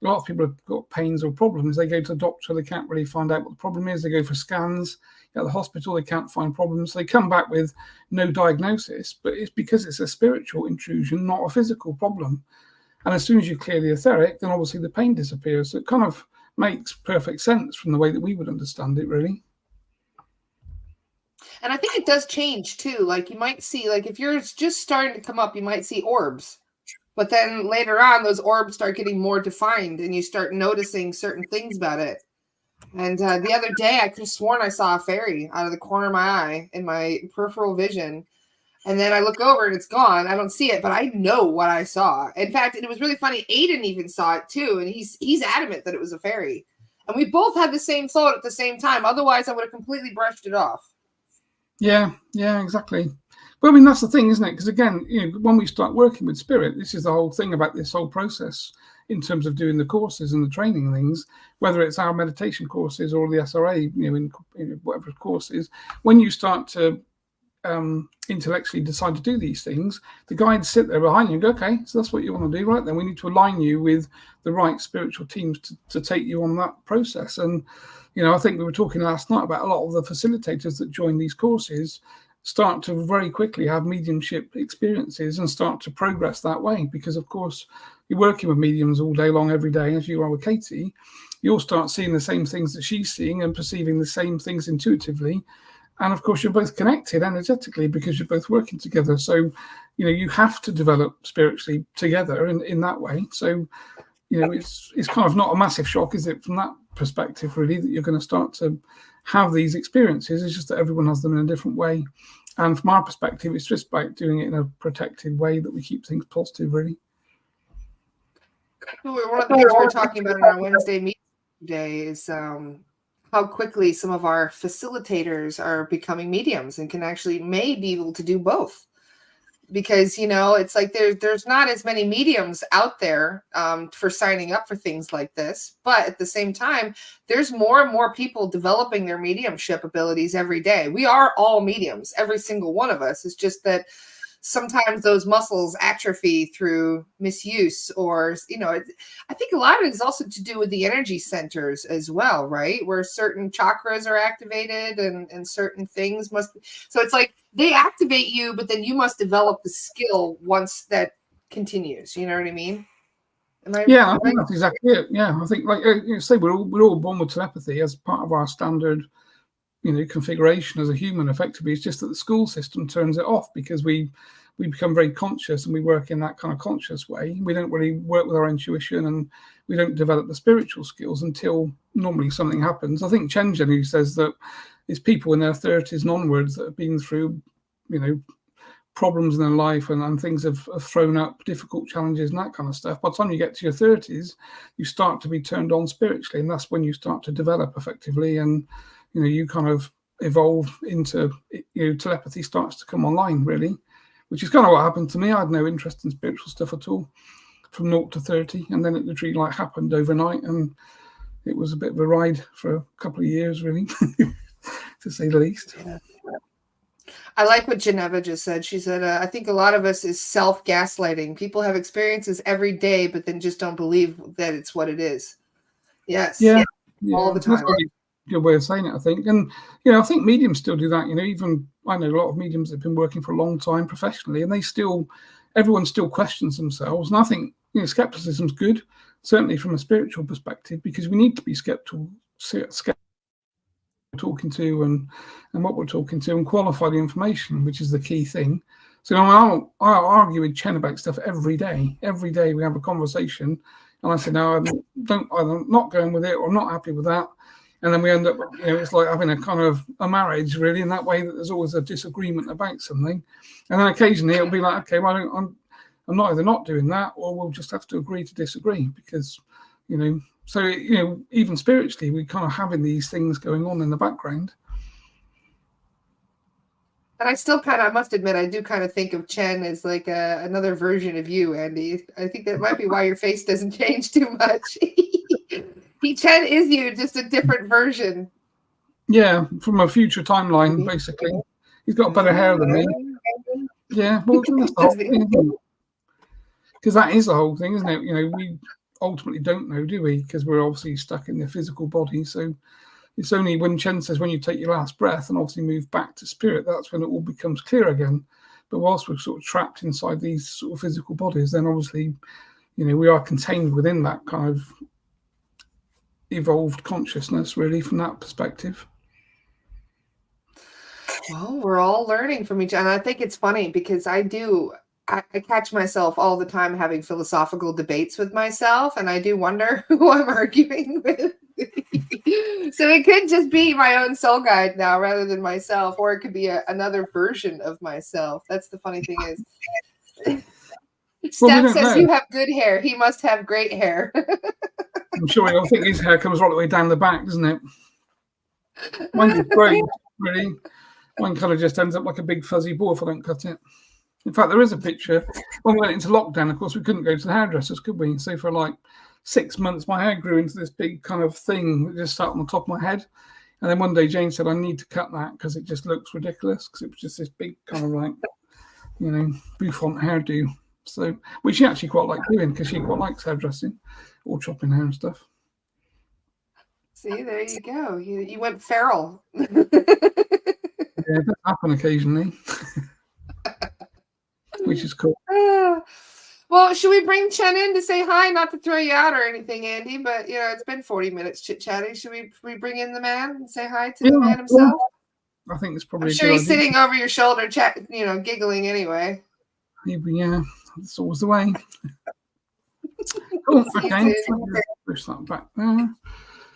lot of people have got pains or problems. They go to the doctor, they can't really find out what the problem is. They go for scans at the hospital, they can't find problems. So they come back with no diagnosis, but it's because it's a spiritual intrusion, not a physical problem. And as soon as you clear the etheric, then obviously the pain disappears. So it kind of makes perfect sense from the way that we would understand it, really. And I think it does change too. Like you might see, like if you're just starting to come up, you might see orbs. But then later on, those orbs start getting more defined, and you start noticing certain things about it. And the other day, I could have sworn I saw a fairy out of the corner of my eye in my peripheral vision. And then I look over and it's gone. I don't see it, but I know what I saw. In fact, it was really funny. Aiden even saw it too. And he's adamant that it was a fairy. And we both had the same thought at the same time. Otherwise, I would have completely brushed it off. Yeah, exactly. But I mean, that's the thing, isn't it? Because again, when we start working with spirit, this is the whole thing about this whole process in terms of doing the courses and the training things, whether it's our meditation courses or the SRA, in whatever courses, when you start to intellectually decide to do these things, the guides sit there behind you and go, okay, so that's what you want to do, right? Then we need to align you with the right spiritual teams to take you on that process. And, I think we were talking last night about a lot of the facilitators that join these courses start to very quickly have mediumship experiences and start to progress that way. Because, of course, you're working with mediums all day long, every day, as you are with Katie, you'll start seeing the same things that she's seeing and perceiving the same things intuitively. And of course, you're both connected energetically because you're both working together. So, you have to develop spiritually together in that way. So, it's kind of not a massive shock, is it, from that perspective, really, that you're going to start to have these experiences. It's just that everyone has them in a different way. And from our perspective, it's just about doing it in a protected way that we keep things positive, really. One of the things we're talking about in our Wednesday meeting today is how quickly some of our facilitators are becoming mediums and may be able to do both. Because, it's like there's not as many mediums out there for signing up for things like this. But at the same time, there's more and more people developing their mediumship abilities every day. We are all mediums, every single one of us. It's just that sometimes those muscles atrophy through misuse, or, I think a lot of it is also to do with the energy centers as well, right? Where certain chakras are activated and certain things so it's like they activate you, but then you must develop the skill once that continues. You know what I mean? I think that's exactly it. Yeah, I think, like you say, we're all born with telepathy as part of our standard configuration as a human. Effectively, it's just that the school system turns it off because we become very conscious and we work in that kind of conscious way. We don't really work with our intuition and we don't develop the spiritual skills until normally something happens. I think Chen generally says that it's people in their 30s and onwards that have been through problems in their life and things have thrown up difficult challenges and that kind of stuff. By the time you get to your 30s, you start to be turned on spiritually, and that's when you start to develop effectively, and you kind of evolve into, telepathy starts to come online, really, which is kind of what happened to me. I had no interest in spiritual stuff at all from 0 to 30, and then it literally happened overnight, and it was a bit of a ride for a couple of years, really, to say the least. Yeah. I like what Geneva just said. She said, I think a lot of us is self-gaslighting. People have experiences every day, but then just don't believe that it's what it is. Yes. Yeah. All the time. That's a good way of saying it, I think. And, I think mediums still do that. Even I know a lot of mediums that have been working for a long time professionally, and everyone still questions themselves. And I think, skepticism is good, certainly from a spiritual perspective, because we need to be skeptical talking to and what we're talking to, and qualify the information, which is the key thing. So I argue with Chen about stuff every day. Every day we have a conversation, and I say, no, I'm not going with it, or I'm not happy with that. And then we end up, it's like having a kind of a marriage, really, in that way, that there's always a disagreement about something. And then occasionally it'll be like, okay, well, I'm not either not doing that, or we'll just have to agree to disagree, because, so, even spiritually, we're kind of having these things going on in the background. And I must admit, I do kind of think of Chen as like another version of you, Andy. I think that might be why your face doesn't change too much. Chen is you, just a different version. Yeah, from a future timeline, basically. He's got better hair than me. Yeah, well, that's the whole thing, because that is the whole thing, isn't it? We ultimately don't know, do we? Because we're obviously stuck in the physical body. So it's only when Chen says, when you take your last breath and obviously move back to spirit, that's when it all becomes clear again. But whilst we're sort of trapped inside these sort of physical bodies, then obviously, we are contained within that kind of evolved consciousness, really, from that perspective. Well, we're all learning from each other. And I think it's funny because I catch myself all the time having philosophical debates with myself, and I do wonder who I'm arguing with. So it could just be my own soul guide now rather than myself, or it could be another version of myself. That's the funny thing is. Steph says you have good hair. He must have great hair. I'm sure I think his hair comes right the way down the back, doesn't it? Mine is great, really. Mine kind of just ends up like a big fuzzy ball if I don't cut it. In fact, there is a picture. When we went into lockdown, of course, we couldn't go to the hairdressers, could we? So for like 6 months, my hair grew into this big kind of thing that just sat on the top of my head. And then one day Jane said, I need to cut that because it just looks ridiculous, because it was just this big kind of like, bouffant hairdo. So, which she actually quite liked doing, because she quite likes hairdressing or chopping hair and stuff. See, there you go. You went feral. Yeah, it does happen occasionally, which is cool. Well, should we bring Chen in to say hi? Not to throw you out or anything, Andy, but it's been 40 minutes chit-chatting. Should we bring in the man and say hi to the man himself? I think it's probably. I'm sure he's sitting over your shoulder, giggling anyway. Yeah, that's always the way. Cool. Okay, push that back there.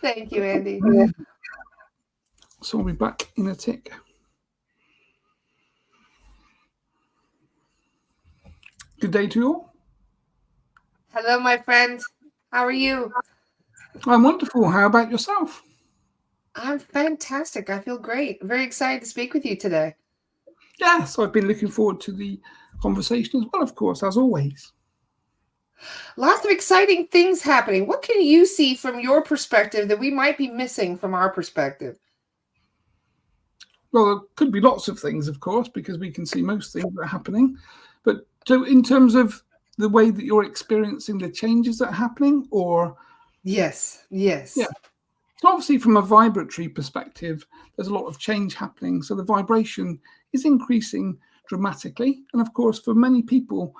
Thank you, Andy. So we'll be back in a tick. Good day to you all. Hello, my friend. How are you? I'm wonderful. How about yourself? I'm fantastic. I feel great. I'm very excited to speak with you today. Yes, I've been looking forward to the conversation as well, of course, as always. Lots of exciting things happening. What can you see from your perspective that we might be missing from our perspective? Well, there could be lots of things, of course, because we can see most things that are happening. But so in terms of the way that you're experiencing the changes that are happening, or? Yes. Yeah. So obviously from a vibratory perspective, there's a lot of change happening. So the vibration is increasing dramatically. And of course, for many people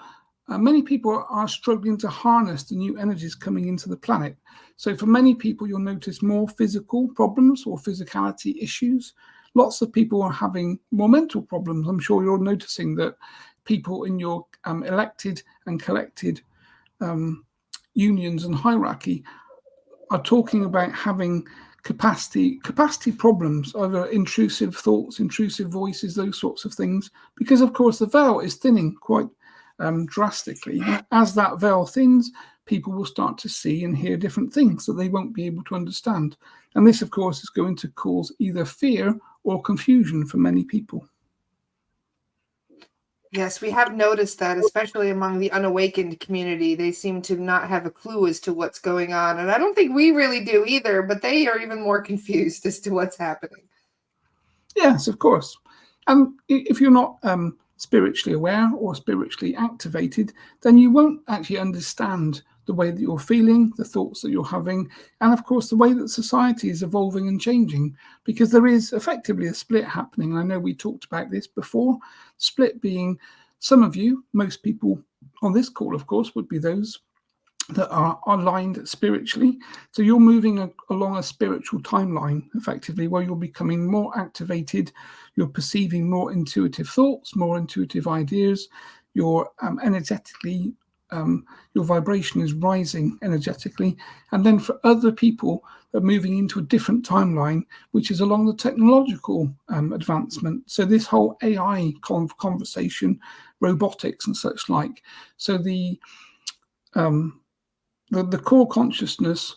are struggling to harness the new energies coming into the planet. So for many people, you'll notice more physical problems or physicality issues. Lots of people are having more mental problems. I'm sure you're noticing that people in your elected and collected unions and hierarchy are talking about having capacity problems, either intrusive thoughts, intrusive voices, those sorts of things, because of course the veil is thinning quite drastically. As that veil thins, people will start to see and hear different things that they won't be able to understand. And this, of course, is going to cause either fear or confusion for many people. Yes, we have noticed that, especially among the unawakened community. They seem to not have a clue as to what's going on. And I don't think we really do either, but they are even more confused as to what's happening. Yes, of course. And if you're not spiritually aware or spiritually activated, then you won't actually understand the way that you're feeling, the thoughts that you're having, and of course the way that society is evolving and changing, because there is effectively a split happening. I know we talked about this before, split being some of you, most people on this call, of course, would be those that are aligned spiritually. So you're moving along a spiritual timeline, effectively, where you're becoming more activated, you're perceiving more intuitive thoughts, more intuitive ideas, you're energetically, your vibration is rising energetically. And then for other people, they're moving into a different timeline, which is along the technological advancement. So this whole AI conversation, robotics and such like. So the core consciousness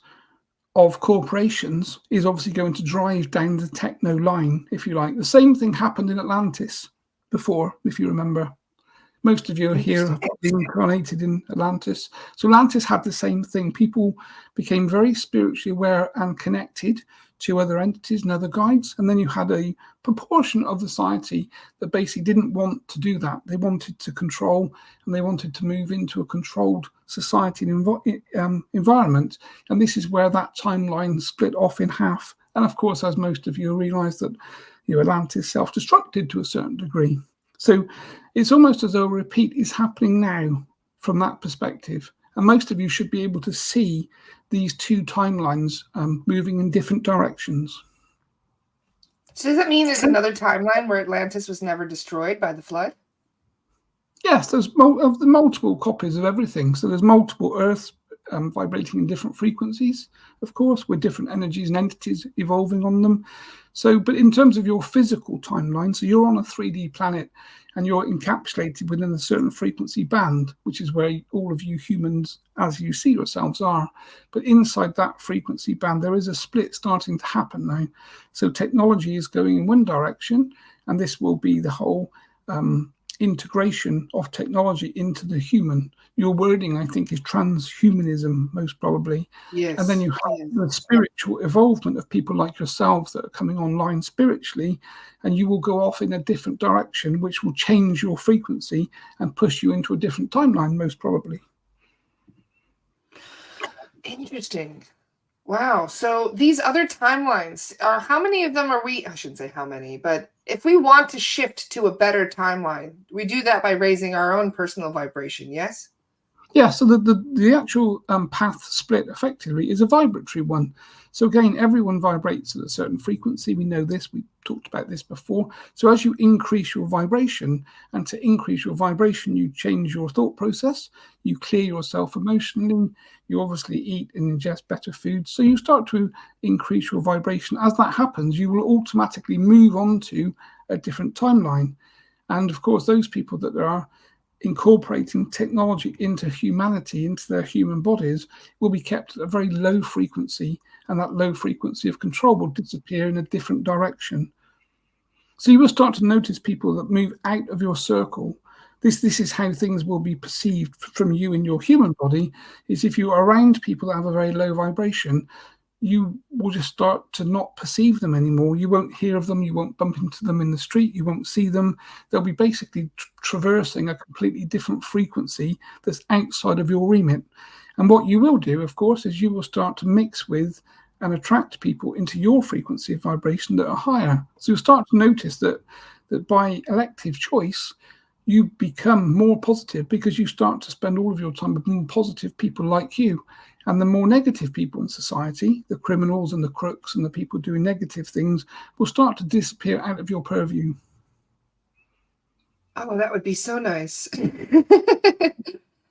of corporations is obviously going to drive down the techno line, if you like. The same thing happened in Atlantis before, if you remember. Most of you are here incarnated in Atlantis. So Atlantis had the same thing. People became very spiritually aware and connected to other entities and other guides. And then you had a proportion of society that basically didn't want to do that. They wanted to control, and they wanted to move into a controlled society and environment. And this is where that timeline split off in half. And of course, as most of you realize, that Atlantis self-destructed to a certain degree. So it's almost as though a repeat is happening now from that perspective. And most of you should be able to see these two timelines moving in different directions. So does that mean there's another timeline where Atlantis was never destroyed by the flood? Yes, there's multiple copies of everything. So there's multiple Earths vibrating in different frequencies, of course, with different energies and entities evolving on them. So, but in terms of your physical timeline, so you're on a 3D planet and you're encapsulated within a certain frequency band, which is where all of you humans, as you see yourselves, are. But inside that frequency band, there is a split starting to happen now. So technology is going in one direction, and this will be the whole integration of technology into the human. Your wording, I think, is transhumanism, most probably. Yes. And then you have the spiritual evolvement of people like yourselves that are coming online spiritually, and you will go off in a different direction, which will change your frequency and push you into a different timeline, most probably. Interesting. Wow. So these other timelines, how many of them are we? I shouldn't say how many, but if we want to shift to a better timeline, we do that by raising our own personal vibration, yes? Yeah, so the actual path split effectively is a vibratory one. So again, everyone vibrates at a certain frequency. We know this. We talked about this before. So as you increase your vibration, and to increase your vibration, you change your thought process. You clear yourself emotionally. You obviously eat and ingest better food. So you start to increase your vibration. As that happens, you will automatically move on to a different timeline. And of course, those people that are incorporating technology into humanity, into their human bodies, will be kept at a very low frequency, and that low frequency of control will disappear in a different direction. So you will start to notice people that move out of your circle. This is how things will be perceived from you in your human body, is if you are around people that have a very low vibration, you will just start to not perceive them anymore. You won't hear of them. You won't bump into them in the street. You won't see them. They'll be basically traversing a completely different frequency that's outside of your remit. And what you will do, of course, is you will start to mix with and attract people into your frequency of vibration that are higher. So you'll start to notice that by elective choice, you become more positive, because you start to spend all of your time with more positive people like you. And the more negative people in society, the criminals and the crooks and the people doing negative things, will start to disappear out of your purview. Oh, that would be so nice.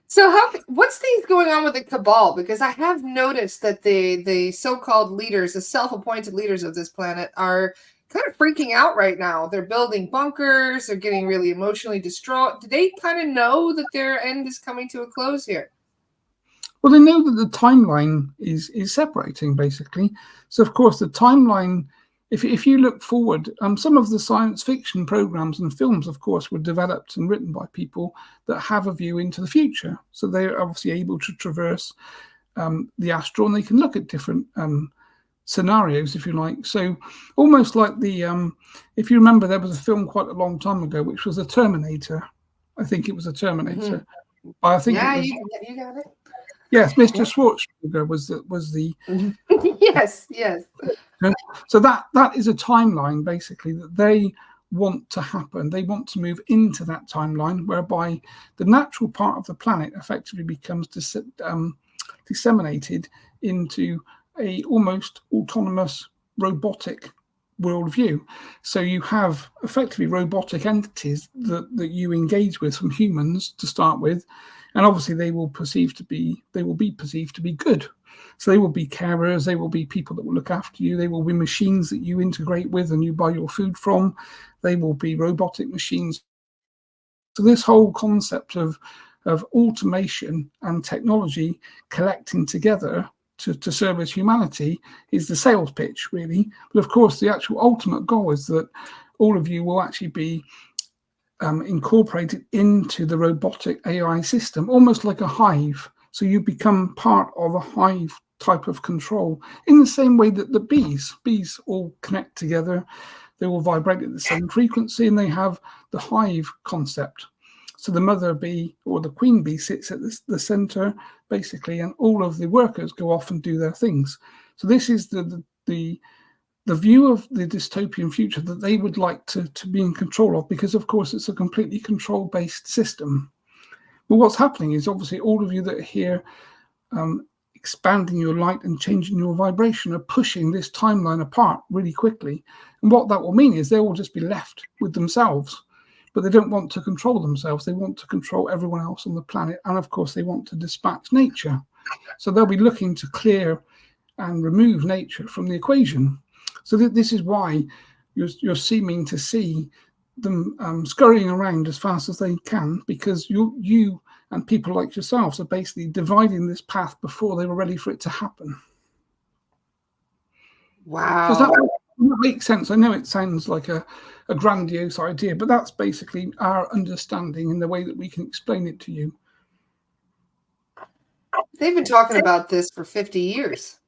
So what's things going on with the cabal? Because I have noticed that the so-called leaders, the self-appointed leaders of this planet, are kind of freaking out right now. They're building bunkers. They're getting really emotionally distraught. Do they kind of know that their end is coming to a close here? Well, they know that the timeline is separating, basically. So, of course, the timeline, if you look forward, some of the science fiction programs and films, of course, were developed and written by people that have a view into the future. So they're obviously able to traverse the astral, and they can look at different scenarios, if you like. So almost like if you remember, there was a film quite a long time ago, which was a Terminator. I think it was a Terminator. Mm-hmm. I think yeah, it was, you got it. Yes, Mr. Schwarzenegger was the yes. So that is a timeline, basically, that they want to happen. They want to move into that timeline whereby the natural part of the planet effectively becomes disseminated into a almost autonomous robotic worldview. So you have effectively robotic entities that you engage with from humans to start with, and obviously they will be perceived to be good. So they will be carers, they will be people that will look after you, they will be machines that you integrate with and you buy your food from, they will be robotic machines. So this whole concept of automation and technology collecting together to service humanity is the sales pitch, really. But of course, the actual ultimate goal is that all of you will actually be incorporated into the robotic AI system, almost like a hive. So you become part of a hive type of control, in the same way that the bees all connect together. They will vibrate at the same frequency, and they have the hive concept. So the mother bee or the queen bee sits at the center, basically, and all of the workers go off and do their things. So this is the view of the dystopian future that they would like to be in control of, because, of course, it's a completely control-based system. But what's happening is, obviously, all of you that are here expanding your light and changing your vibration are pushing this timeline apart really quickly. And what that will mean is they will just be left with themselves. But they don't want to control themselves. They want to control everyone else on the planet. And, of course, they want to dispatch nature. So they'll be looking to clear and remove nature from the equation. So this is why you're seeming to see them scurrying around as fast as they can, because you and people like yourselves are basically dividing this path before they were ready for it to happen. Wow. Does that make sense? I know it sounds like a grandiose idea, but that's basically our understanding and the way that we can explain it to you. They've been talking about this for 50 years.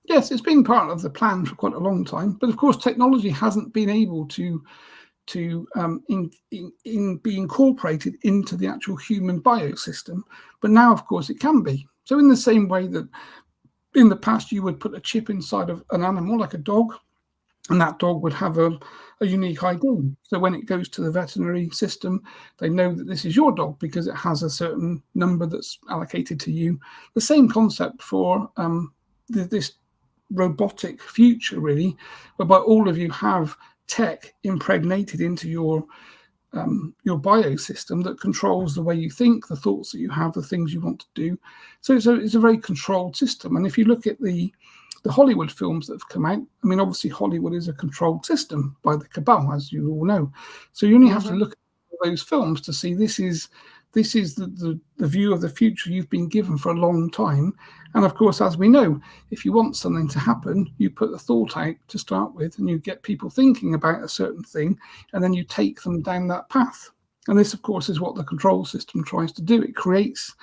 Yes, it's been part of the plan for quite a long time, but of course technology hasn't been able to be incorporated into the actual human biosystem. But now, of course, it can be. So in the same way that in the past you would put a chip inside of an animal like a dog, and that dog would have a unique ID. So when it goes to the veterinary system, they know that this is your dog because it has a certain number that's allocated to you. The same concept for this robotic future, really, whereby all of you have tech impregnated into your biosystem that controls the way you think, the thoughts that you have, the things you want to do. So it's a very controlled system. And if you look at the Hollywood films that have come out, I mean, obviously Hollywood is a controlled system by the cabal, as you all know. So you only have to look at those films to see this is the view of the future you've been given for a long time. And of course, as we know, if you want something to happen, you put the thought out to start with, and you get people thinking about a certain thing, and then you take them down that path. And this, of course, is what the control system tries to do. It creates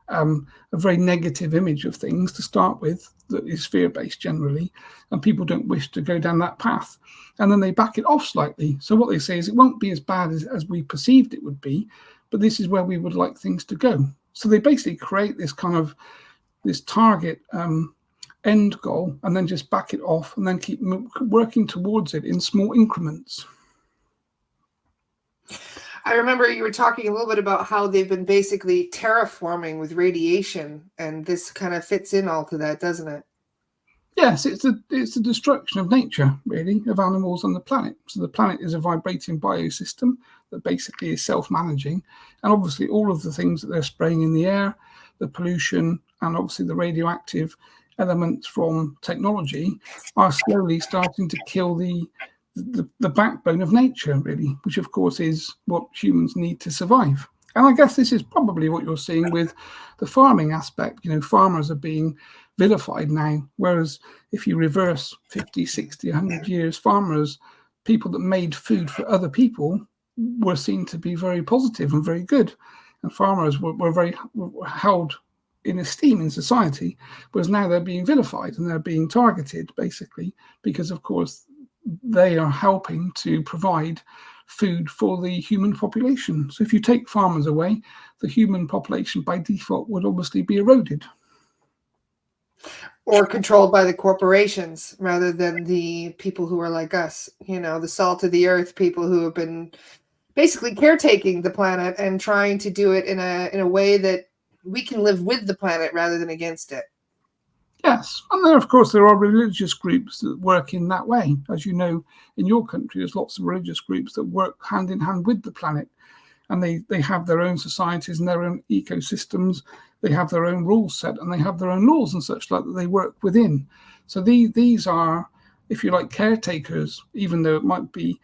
a very negative image of things to start with that is fear-based generally, and people don't wish to go down that path. And then they back it off slightly. So what they say is it won't be as bad as we perceived it would be, but this is where we would like things to go. So they basically create this kind of this target end goal, and then just back it off, and then keep working towards it in small increments. I remember you were talking a little bit about how they've been basically terraforming with radiation, and this kind of fits in all to that, doesn't it? Yes, it's the destruction of nature, really, of animals on the planet. So the planet is a vibrating biosystem that basically is self-managing. And obviously all of the things that they're spraying in the air, the pollution, and obviously the radioactive elements from technology are slowly starting to kill the backbone of nature, really, which of course is what humans need to survive. And I guess this is probably what you're seeing with the farming aspect. You know, farmers are being vilified now, whereas if you reverse 50, 60, 100 years, farmers, people that made food for other people, were seen to be very positive and very good. And farmers were held in esteem in society, whereas now they're being vilified and they're being targeted, basically, because, of course, they are helping to provide food for the human population. So if you take farmers away, the human population by default would obviously be eroded. Or controlled by the corporations rather than the people who are like us, you know, the salt of the earth people who have been basically caretaking the planet and trying to do it in a way that we can live with the planet rather than against it. Yes, and then of course there are religious groups that work in that way. As you know, in your country, there's lots of religious groups that work hand in hand with the planet, and they have their own societies and their own ecosystems. They have their own rules set, and they have their own laws and such like that they work within. So these are, if you like, caretakers, even though it might be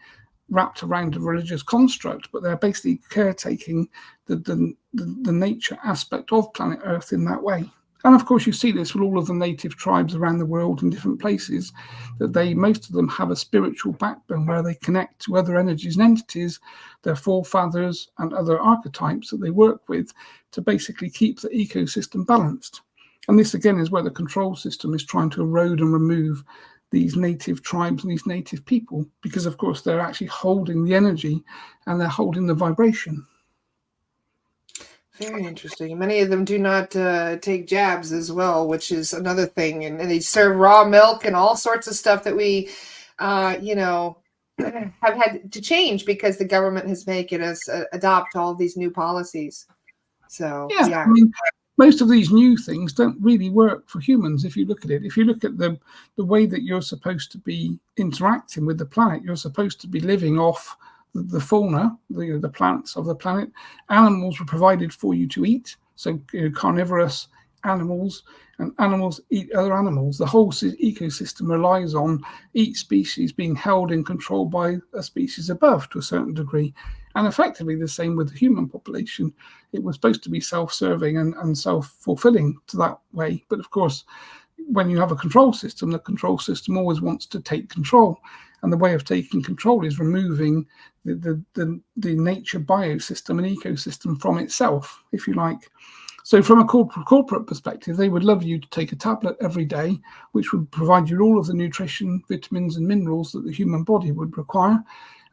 wrapped around a religious construct, but they're basically caretaking the nature aspect of planet Earth in that way. And of course, you see this with all of the native tribes around the world in different places, that most of them have a spiritual backbone where they connect to other energies and entities, their forefathers and other archetypes that they work with to basically keep the ecosystem balanced. And this again is where the control system is trying to erode and remove these native tribes and these native people, because of course they're actually holding the energy and they're holding the vibration. Very interesting. Many of them do not take jabs as well, which is another thing. And they serve raw milk and all sorts of stuff that we, you know, have had to change because the government has making us adopt all these new policies. So, yeah. I mean, most of these new things don't really work for humans if you look at it. If you look at the way that you're supposed to be interacting with the planet, you're supposed to be living off the fauna, the plants of the planet. Animals were provided for you to eat, so carnivorous animals, and animals eat other animals. The whole ecosystem relies on each species being held in control by a species above to a certain degree. And effectively the same with the human population. It was supposed to be self-serving and self-fulfilling to that way. But of course, when you have a control system, the control system always wants to take control. And the way of taking control is removing the nature biosystem and ecosystem from itself, if you like. So from a corporate perspective, they would love you to take a tablet every day, which would provide you all of the nutrition, vitamins and minerals that the human body would require.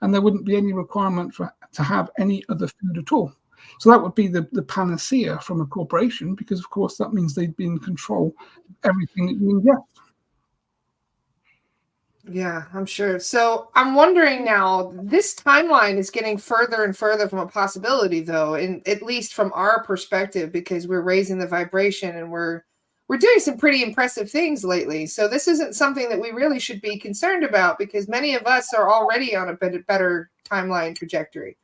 And there wouldn't be any requirement to have any other food at all. So that would be the panacea from a corporation, because of course that means they'd be in control of everything that you ingest. Yeah, I'm sure. So I'm wondering now, this timeline is getting further and further from a possibility, though, in at least from our perspective, because we're raising the vibration and we're doing some pretty impressive things lately. So this isn't something that we really should be concerned about, because many of us are already on a better timeline trajectory.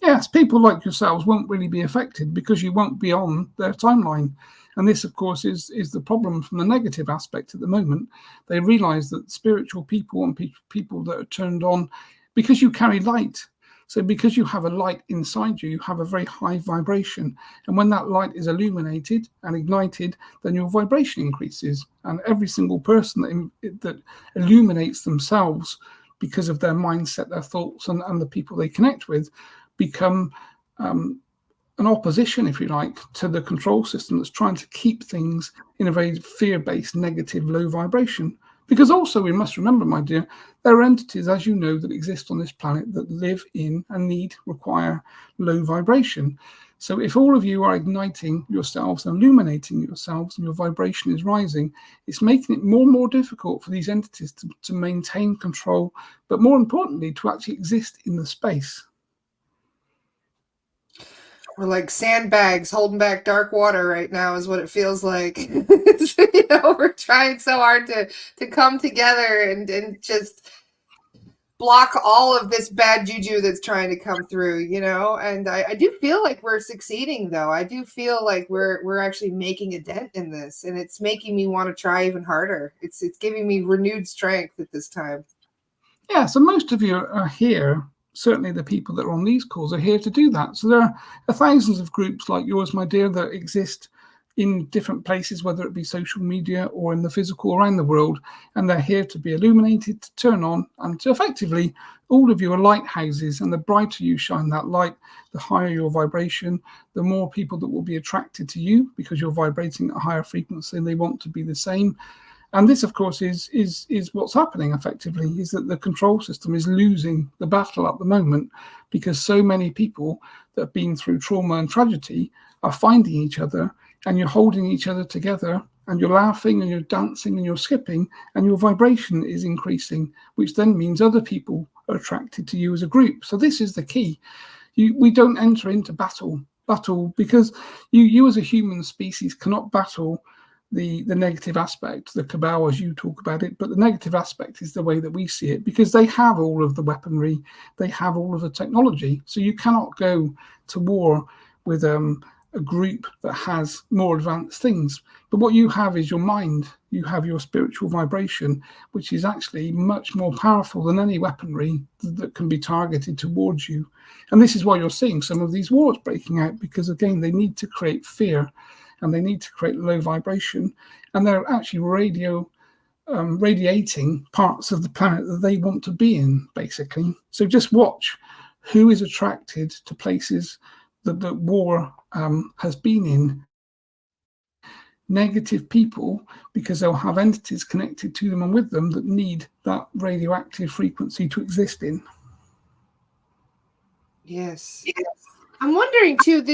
Yes, people like yourselves won't really be affected because you won't be on their timeline. And this, of course, is the problem from the negative aspect at the moment. They realize that spiritual people and people that are turned on, because you carry light. So because you have a light inside you, you have a very high vibration. And when that light is illuminated and ignited, then your vibration increases. And every single person that illuminates themselves because of their mindset, their thoughts, and the people they connect with, become an opposition, if you like, to the control system that's trying to keep things in a very fear-based, negative, low vibration. Because also we must remember, my dear, there are entities, as you know, that exist on this planet that live in and require low vibration. So if all of you are igniting yourselves and illuminating yourselves and your vibration is rising, it's making it more and more difficult for these entities to maintain control, but more importantly, to actually exist in the space. We're like sandbags holding back dark water right now is what it feels like. We're trying so hard to come together and just block all of this bad juju that's trying to come through, and I do feel like we're succeeding, though. I do feel like we're actually making a dent in this, and it's making me want to try even harder. It's giving me renewed strength at this time. Yeah, so most of you are here. Certainly the people that are on these calls are here to do that. So there are thousands of groups like yours, my dear, that exist in different places, whether it be social media or in the physical around the world, and they're here to be illuminated, to turn on, and to effectively, all of you are lighthouses, and the brighter you shine that light, the higher your vibration, the more people that will be attracted to you because you're vibrating at a higher frequency and they want to be the same. And this, of course, is what's happening effectively, is that the control system is losing the battle at the moment because so many people that have been through trauma and tragedy are finding each other, and you're holding each other together, and you're laughing and you're dancing and you're skipping, and your vibration is increasing, which then means other people are attracted to you as a group. So this is the key. We don't enter into battle because you as a human species cannot battle the negative aspect, the cabal as you talk about it, but the negative aspect is the way that we see it, because they have all of the weaponry, they have all of the technology. So you cannot go to war with a group that has more advanced things. But what you have is your mind, you have your spiritual vibration, which is actually much more powerful than any weaponry that can be targeted towards you. And this is why you're seeing some of these wars breaking out, because again, they need to create fear, and they need to create low vibration, and they're actually radiating parts of the planet that they want to be in, basically. So just watch who is attracted to places that war has been in. Negative people, because they'll have entities connected to them and with them that need that radioactive frequency to exist in. Yes. I'm wondering too,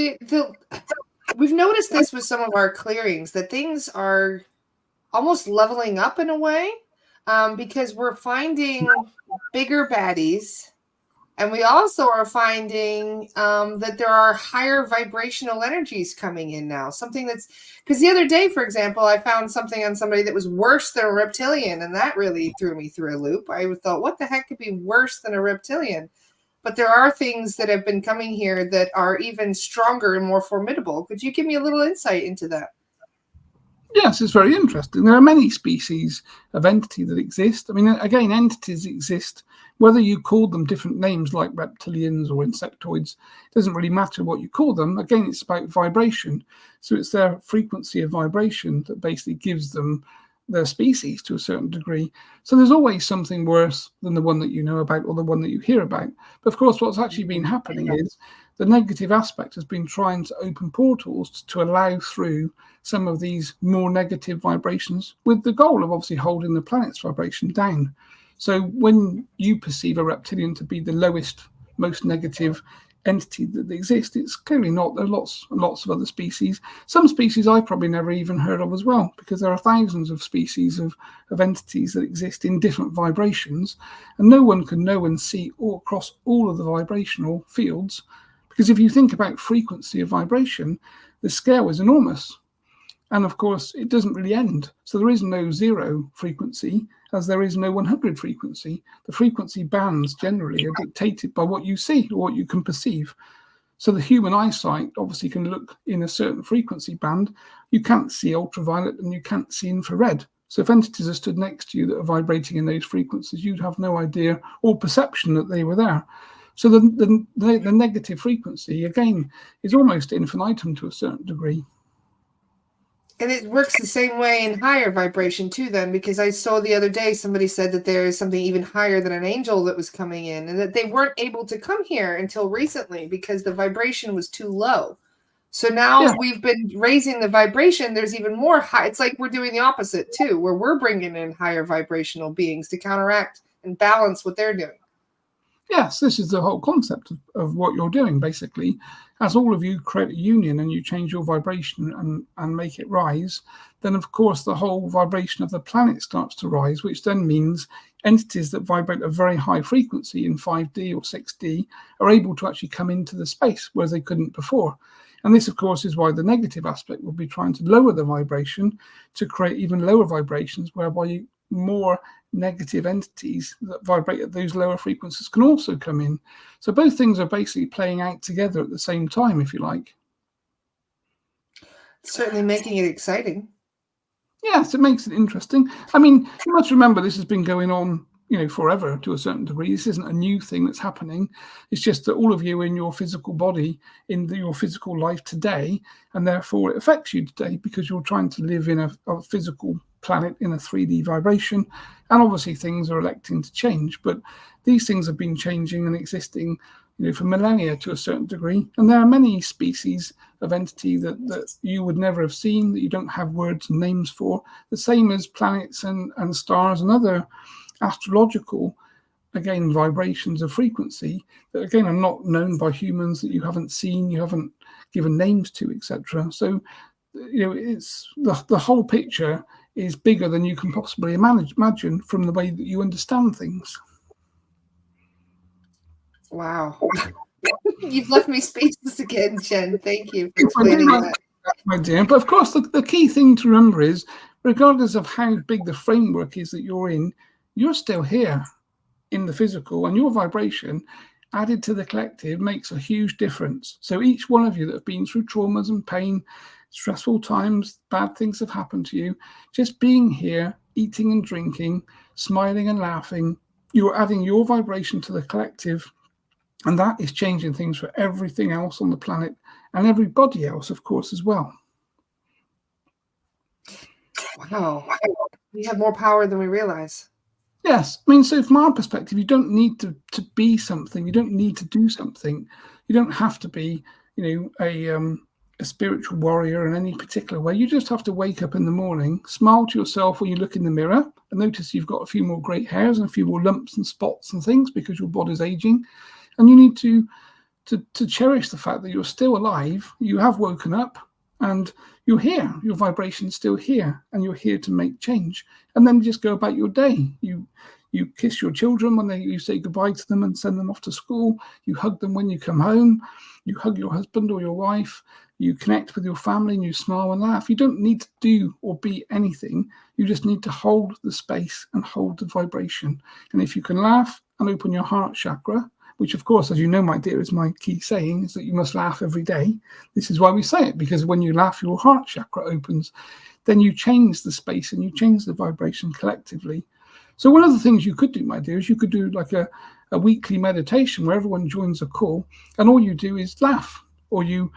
we've noticed this with some of our clearings, that things are almost leveling up in a way, because we're finding bigger baddies, and we also are finding that there are higher vibrational energies coming in now. Something because the other day, for example, I found something on somebody that was worse than a reptilian, and that really threw me through a loop. I thought, what the heck could be worse than a reptilian? But there are things that have been coming here that are even stronger and more formidable. Could you give me a little insight into that? Yes, it's very interesting. There are many species of entity that exist. I mean, again, entities exist, whether you call them different names like reptilians or insectoids, it doesn't really matter what you call them. Again, it's about vibration. So it's their frequency of vibration that basically gives them their species to a certain degree. So there's always something worse than the one that you know about or the one that you hear about. But of course, what's actually been happening is the negative aspect has been trying to open portals to allow through some of these more negative vibrations with the goal of obviously holding the planet's vibration down. So when you perceive a reptilian to be the lowest, most negative entity that exists, it's clearly not. There are lots and lots of other species. Some species I've probably never even heard of as well, because there are thousands of species of entities that exist in different vibrations, and no one can know and see all across all of the vibrational fields. Because if you think about frequency of vibration, the scale is enormous. And of course, it doesn't really end. So there is no 0 frequency, as there is no 100 frequency. The frequency bands generally are dictated by what you see or what you can perceive. So the human eyesight obviously can look in a certain frequency band. You can't see ultraviolet and you can't see infrared. So if entities are stood next to you that are vibrating in those frequencies, you'd have no idea or perception that they were there. So the negative frequency, again, is almost infinitum to a certain degree. And it works the same way in higher vibration too, then, because I saw the other day somebody said that there is something even higher than an angel that was coming in, and that they weren't able to come here until recently because the vibration was too low. So now we've been raising the vibration. There's even more high. It's like we're doing the opposite too, where we're bringing in higher vibrational beings to counteract and balance what they're doing. Yes, this is the whole concept of what you're doing, basically. As all of you create a union and you change your vibration and make it rise, then of course the whole vibration of the planet starts to rise, which then means entities that vibrate a very high frequency in 5D or 6D are able to actually come into the space, whereas they couldn't before. And this, of course, is why the negative aspect will be trying to lower the vibration to create even lower vibrations, whereby more negative entities that vibrate at those lower frequencies can also come in. So both things are basically playing out together at the same time, if you like. Certainly making it exciting. Yes, it makes it interesting. I mean, you must remember this has been going on, forever to a certain degree. This isn't a new thing that's happening. It's just that all of you in your physical body, in your physical life today, and therefore it affects you today because you're trying to live in a physical planet in a 3D vibration, and obviously things are electing to change. But these things have been changing and existing, for millennia to a certain degree. And there are many species of entity that you would never have seen, that you don't have words and names for, the same as planets and stars and other astrological, again, vibrations of frequency that, again, are not known by humans, that you haven't seen, you haven't given names to, etc. So, it's the whole picture is bigger than you can possibly imagine from the way that you understand things. Wow. You've left me speechless again, Chen. Thank you for explaining that. My dear. But of course, the key thing to remember is, regardless of how big the framework is that you're in, you're still here in the physical, and your vibration added to the collective makes a huge difference. So each one of you that have been through traumas and pain, stressful times, bad things have happened to you, just being here, eating and drinking, smiling and laughing, you're adding your vibration to the collective, and that is changing things for everything else on the planet and everybody else, of course, as well. Wow. We have more power than we realize. Yes. I mean, so from our perspective, you don't need to be something. You don't need to do something. You don't have to be, a spiritual warrior in any particular way. You just have to wake up in the morning, smile to yourself when you look in the mirror, and notice you've got a few more grey hairs and a few more lumps and spots and things because your body's aging. And you need to cherish the fact that you're still alive, you have woken up, and you're here. Your vibration's still here, and you're here to make change. And then just go about your day. You kiss your children when you say goodbye to them and send them off to school. You hug them when you come home. You hug your husband or your wife. You connect with your family and you smile and laugh. You don't need to do or be anything. You just need to hold the space and hold the vibration. And if you can laugh and open your heart chakra, which of course, as you know, my dear, is my key saying, is that you must laugh every day. This is why we say it, because when you laugh, your heart chakra opens. Then you change the space and you change the vibration collectively. So one of the things you could do, my dear, is you could do like a weekly meditation where everyone joins a call and all you do is laugh, or you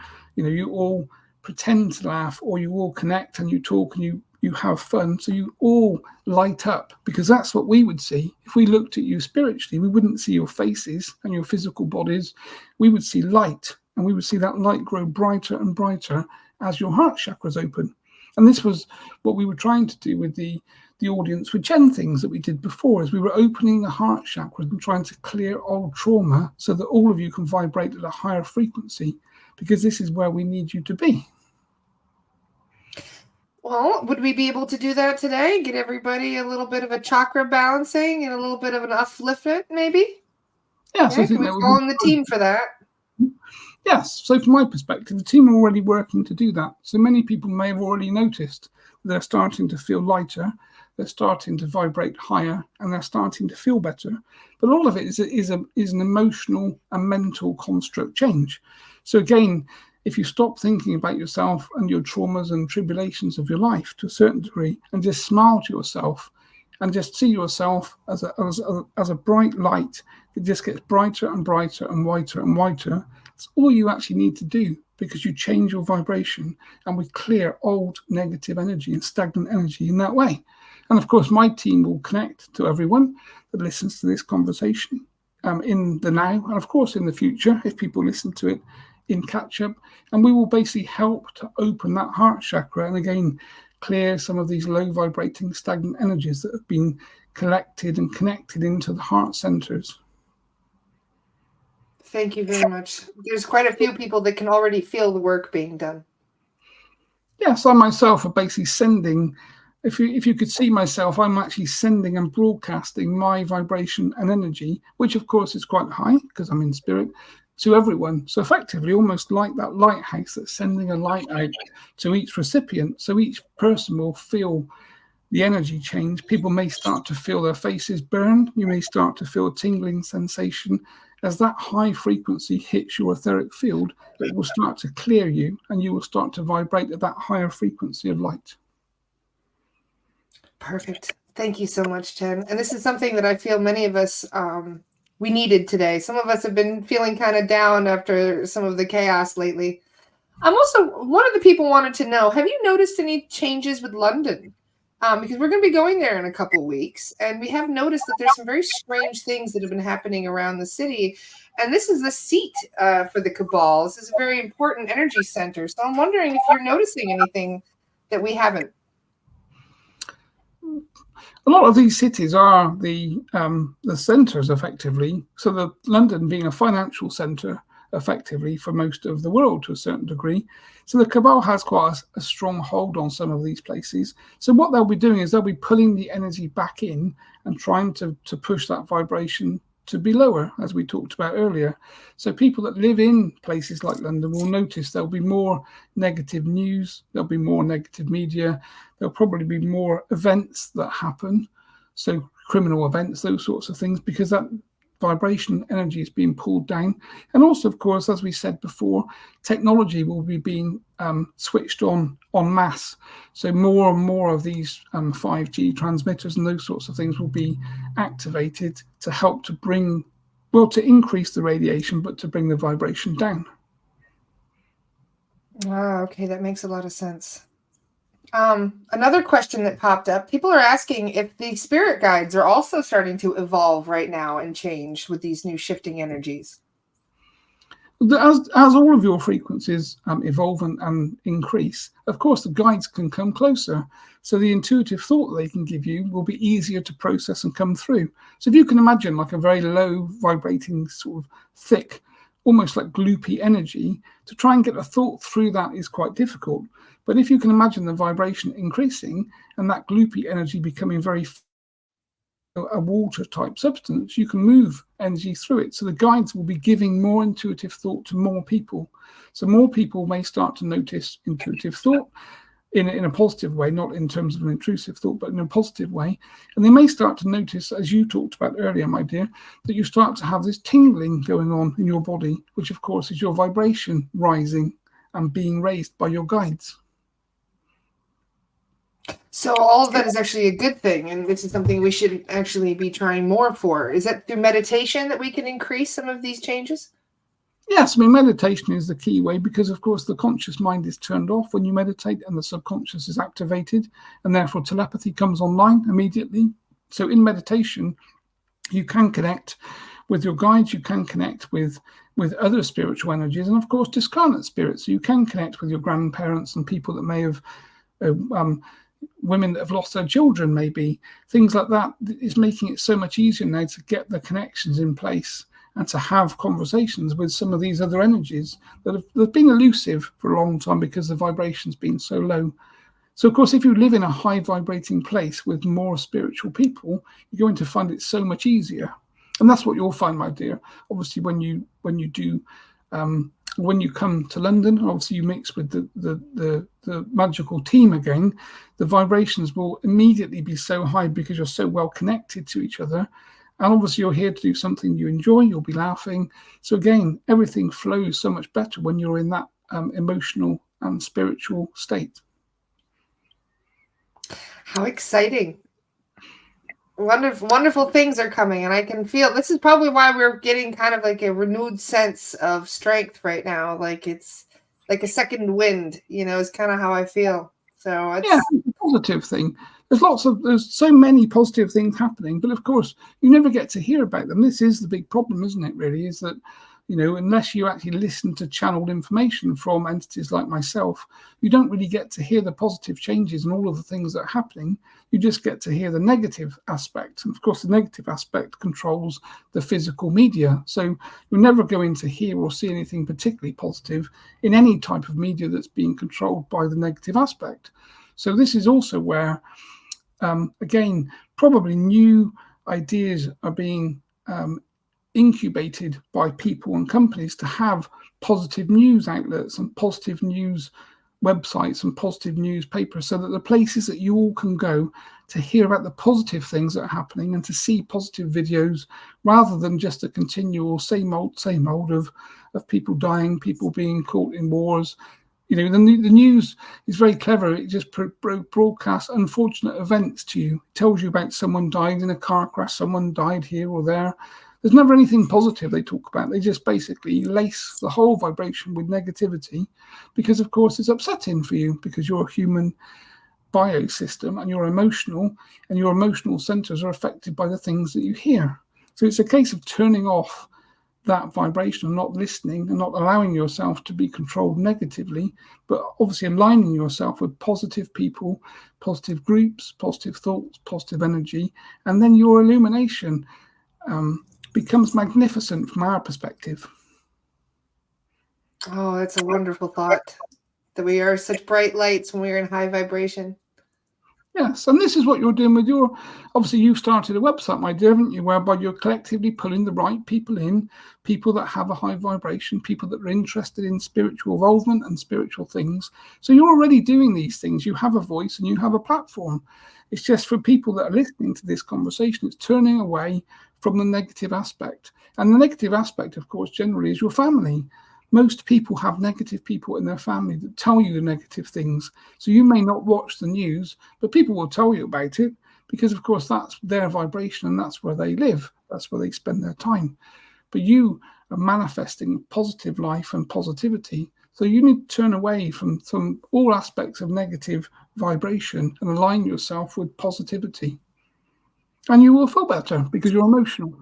all pretend to laugh, or you all connect and you talk and you have fun. So you all light up, because that's what we would see. If we looked at you spiritually, we wouldn't see your faces and your physical bodies. We would see light, and we would see that light grow brighter and brighter as your heart chakras open. And this was what we were trying to do with the audience with Chen things that we did before, is we were opening the heart chakras and trying to clear old trauma so that all of you can vibrate at a higher frequency, because this is where we need you to be. Well, would we be able to do that today? Get everybody a little bit of a chakra balancing and a little bit of an upliftment, maybe? Yes, I think we call on the team for that. Yes, so from my perspective, the team are already working to do that. So many people may have already noticed they're starting to feel lighter, they're starting to vibrate higher, and they're starting to feel better. But all of it is an emotional and mental construct change. So again, if you stop thinking about yourself and your traumas and tribulations of your life to a certain degree, and just smile to yourself and just see yourself as a bright light that just gets brighter and brighter and whiter and whiter, that's all you actually need to do, because you change your vibration and we clear old negative energy and stagnant energy in that way. And of course, my team will connect to everyone that listens to this conversation in the now, and of course in the future, if people listen to it in catch-up, and we will basically help to open that heart chakra and again clear some of these low vibrating stagnant energies that have been collected and connected into the heart centers. Thank you very much. There's quite a few people that can already feel the work being done. Yes, I myself are basically sending, if you could see myself, I'm actually sending and broadcasting my vibration and energy, which of course is quite high because I'm in spirit, to everyone. So effectively, almost like that lighthouse that's sending a light out to each recipient. So each person will feel the energy change. People may start to feel their faces burn. You may start to feel a tingling sensation. As that high frequency hits your etheric field, it will start to clear you and you will start to vibrate at that higher frequency of light. Perfect. Thank you so much, Chen. And this is something that I feel many of us, we needed today. Some of us have been feeling kind of down after some of the chaos lately. I'm also, one of the people wanted to know, have you noticed any changes with London? Because we're going to be going there in a couple of weeks, and we have noticed that there's some very strange things that have been happening around the city. And this is the seat for the cabal. This is a very important energy center. So I'm wondering if you're noticing anything that we haven't. A lot of these cities are the centres, effectively. So the London being a financial centre, effectively, for most of the world to a certain degree. So the cabal has quite a strong hold on some of these places. So what they'll be doing is they'll be pulling the energy back in and trying to push that vibration to be lower, as we talked about earlier. So people that live in places like London will notice there'll be more negative news, there'll be more negative media, there'll probably be more events that happen, so criminal events, those sorts of things, because that vibration energy is being pulled down. And also, of course, as we said before, technology will be being switched on en masse. So more and more of these 5G transmitters and those sorts of things will be activated to help to bring, well, to increase the radiation, but to bring the vibration down. Wow, okay, that makes a lot of sense. Another question that popped up, people are asking if the spirit guides are also starting to evolve right now and change with these new shifting energies. As all of your frequencies evolve and increase, of course, the guides can come closer. So the intuitive thought they can give you will be easier to process and come through. So if you can imagine like a very low vibrating sort of thick, almost like gloopy energy, to try and get a thought through that is quite difficult. But if you can imagine the vibration increasing and that gloopy energy becoming very a water type substance, you can move energy through it. So the guides will be giving more intuitive thought to more people. So more people may start to notice intuitive thought. in a positive way, not in terms of an intrusive thought, but in a positive way. And they may start to notice, as you talked about earlier, my dear, that you start to have this tingling going on in your body, which of course is your vibration rising and being raised by your guides. So all of that is actually a good thing, and this is something we should actually be trying more for. Is that through meditation that we can increase some of these changes? Yes, I mean, meditation is the key way because, of course, the conscious mind is turned off when you meditate and the subconscious is activated, and therefore telepathy comes online immediately. So in meditation, you can connect with your guides, you can connect with other spiritual energies, and, of course, discarnate spirits. So you can connect with your grandparents and people that may have, women that have lost their children, maybe. Things like that is making it so much easier now to get the connections in place and to have conversations with some of these other energies that have been elusive for a long time because the vibration's been so low. So, of course, if you live in a high vibrating place with more spiritual people, you're going to find it so much easier. And that's what you'll find, my dear. Obviously, when you come to London, obviously you mix with the magical team again, the vibrations will immediately be so high because you're so well connected to each other. And obviously you're here to do something you enjoy, you'll be laughing. So again, everything flows so much better when you're in that emotional and spiritual state. How exciting. Wonderful things are coming, and I can feel this is probably why we're getting kind of like a renewed sense of strength right now. Like it's like a second wind, is kind of how I feel. So it's a positive thing. There's so many positive things happening, but of course you never get to hear about them. This is the big problem, isn't it, really, is that unless you actually listen to channeled information from entities like myself, you don't really get to hear the positive changes and all of the things that are happening. You just get to hear the negative aspect. And of course, the negative aspect controls the physical media. So you're never going to hear or see anything particularly positive in any type of media that's being controlled by the negative aspect. So this is also where, again, probably new ideas are being incubated by people and companies to have positive news outlets and positive news websites and positive newspapers, so that the places that you all can go to hear about the positive things that are happening and to see positive videos, rather than just a continual same old of people dying, people being caught in wars. The news is very clever. It just broadcasts unfortunate events to you. It tells you about someone died in a car crash, someone died here or there. There's never anything positive they talk about. They just basically lace the whole vibration with negativity because, of course, it's upsetting for you because you're a human biosystem and you're emotional, and your emotional centers are affected by the things that you hear. So it's a case of turning off that vibration and not listening and not allowing yourself to be controlled negatively, but obviously aligning yourself with positive people, positive groups, positive thoughts, positive energy, and then your illumination becomes magnificent from our perspective. Oh, that's a wonderful thought, that we are such bright lights when we're in high vibration. Yes, and this is what you're doing with obviously you've started a website, my dear, haven't you, whereby you're collectively pulling the right people in, people that have a high vibration, people that are interested in spiritual involvement and spiritual things. So you're already doing these things. You have a voice and you have a platform. It's just for people that are listening to this conversation, it's turning away from the negative aspect. And the negative aspect, of course, generally is your family. Most people have negative people in their family that tell you the negative things. So you may not watch the news, but people will tell you about it because, of course, that's their vibration and that's where they live. That's where they spend their time. But you are manifesting positive life and positivity. So you need to turn away from all aspects of negative vibration and align yourself with positivity. And you will feel better because you're emotional.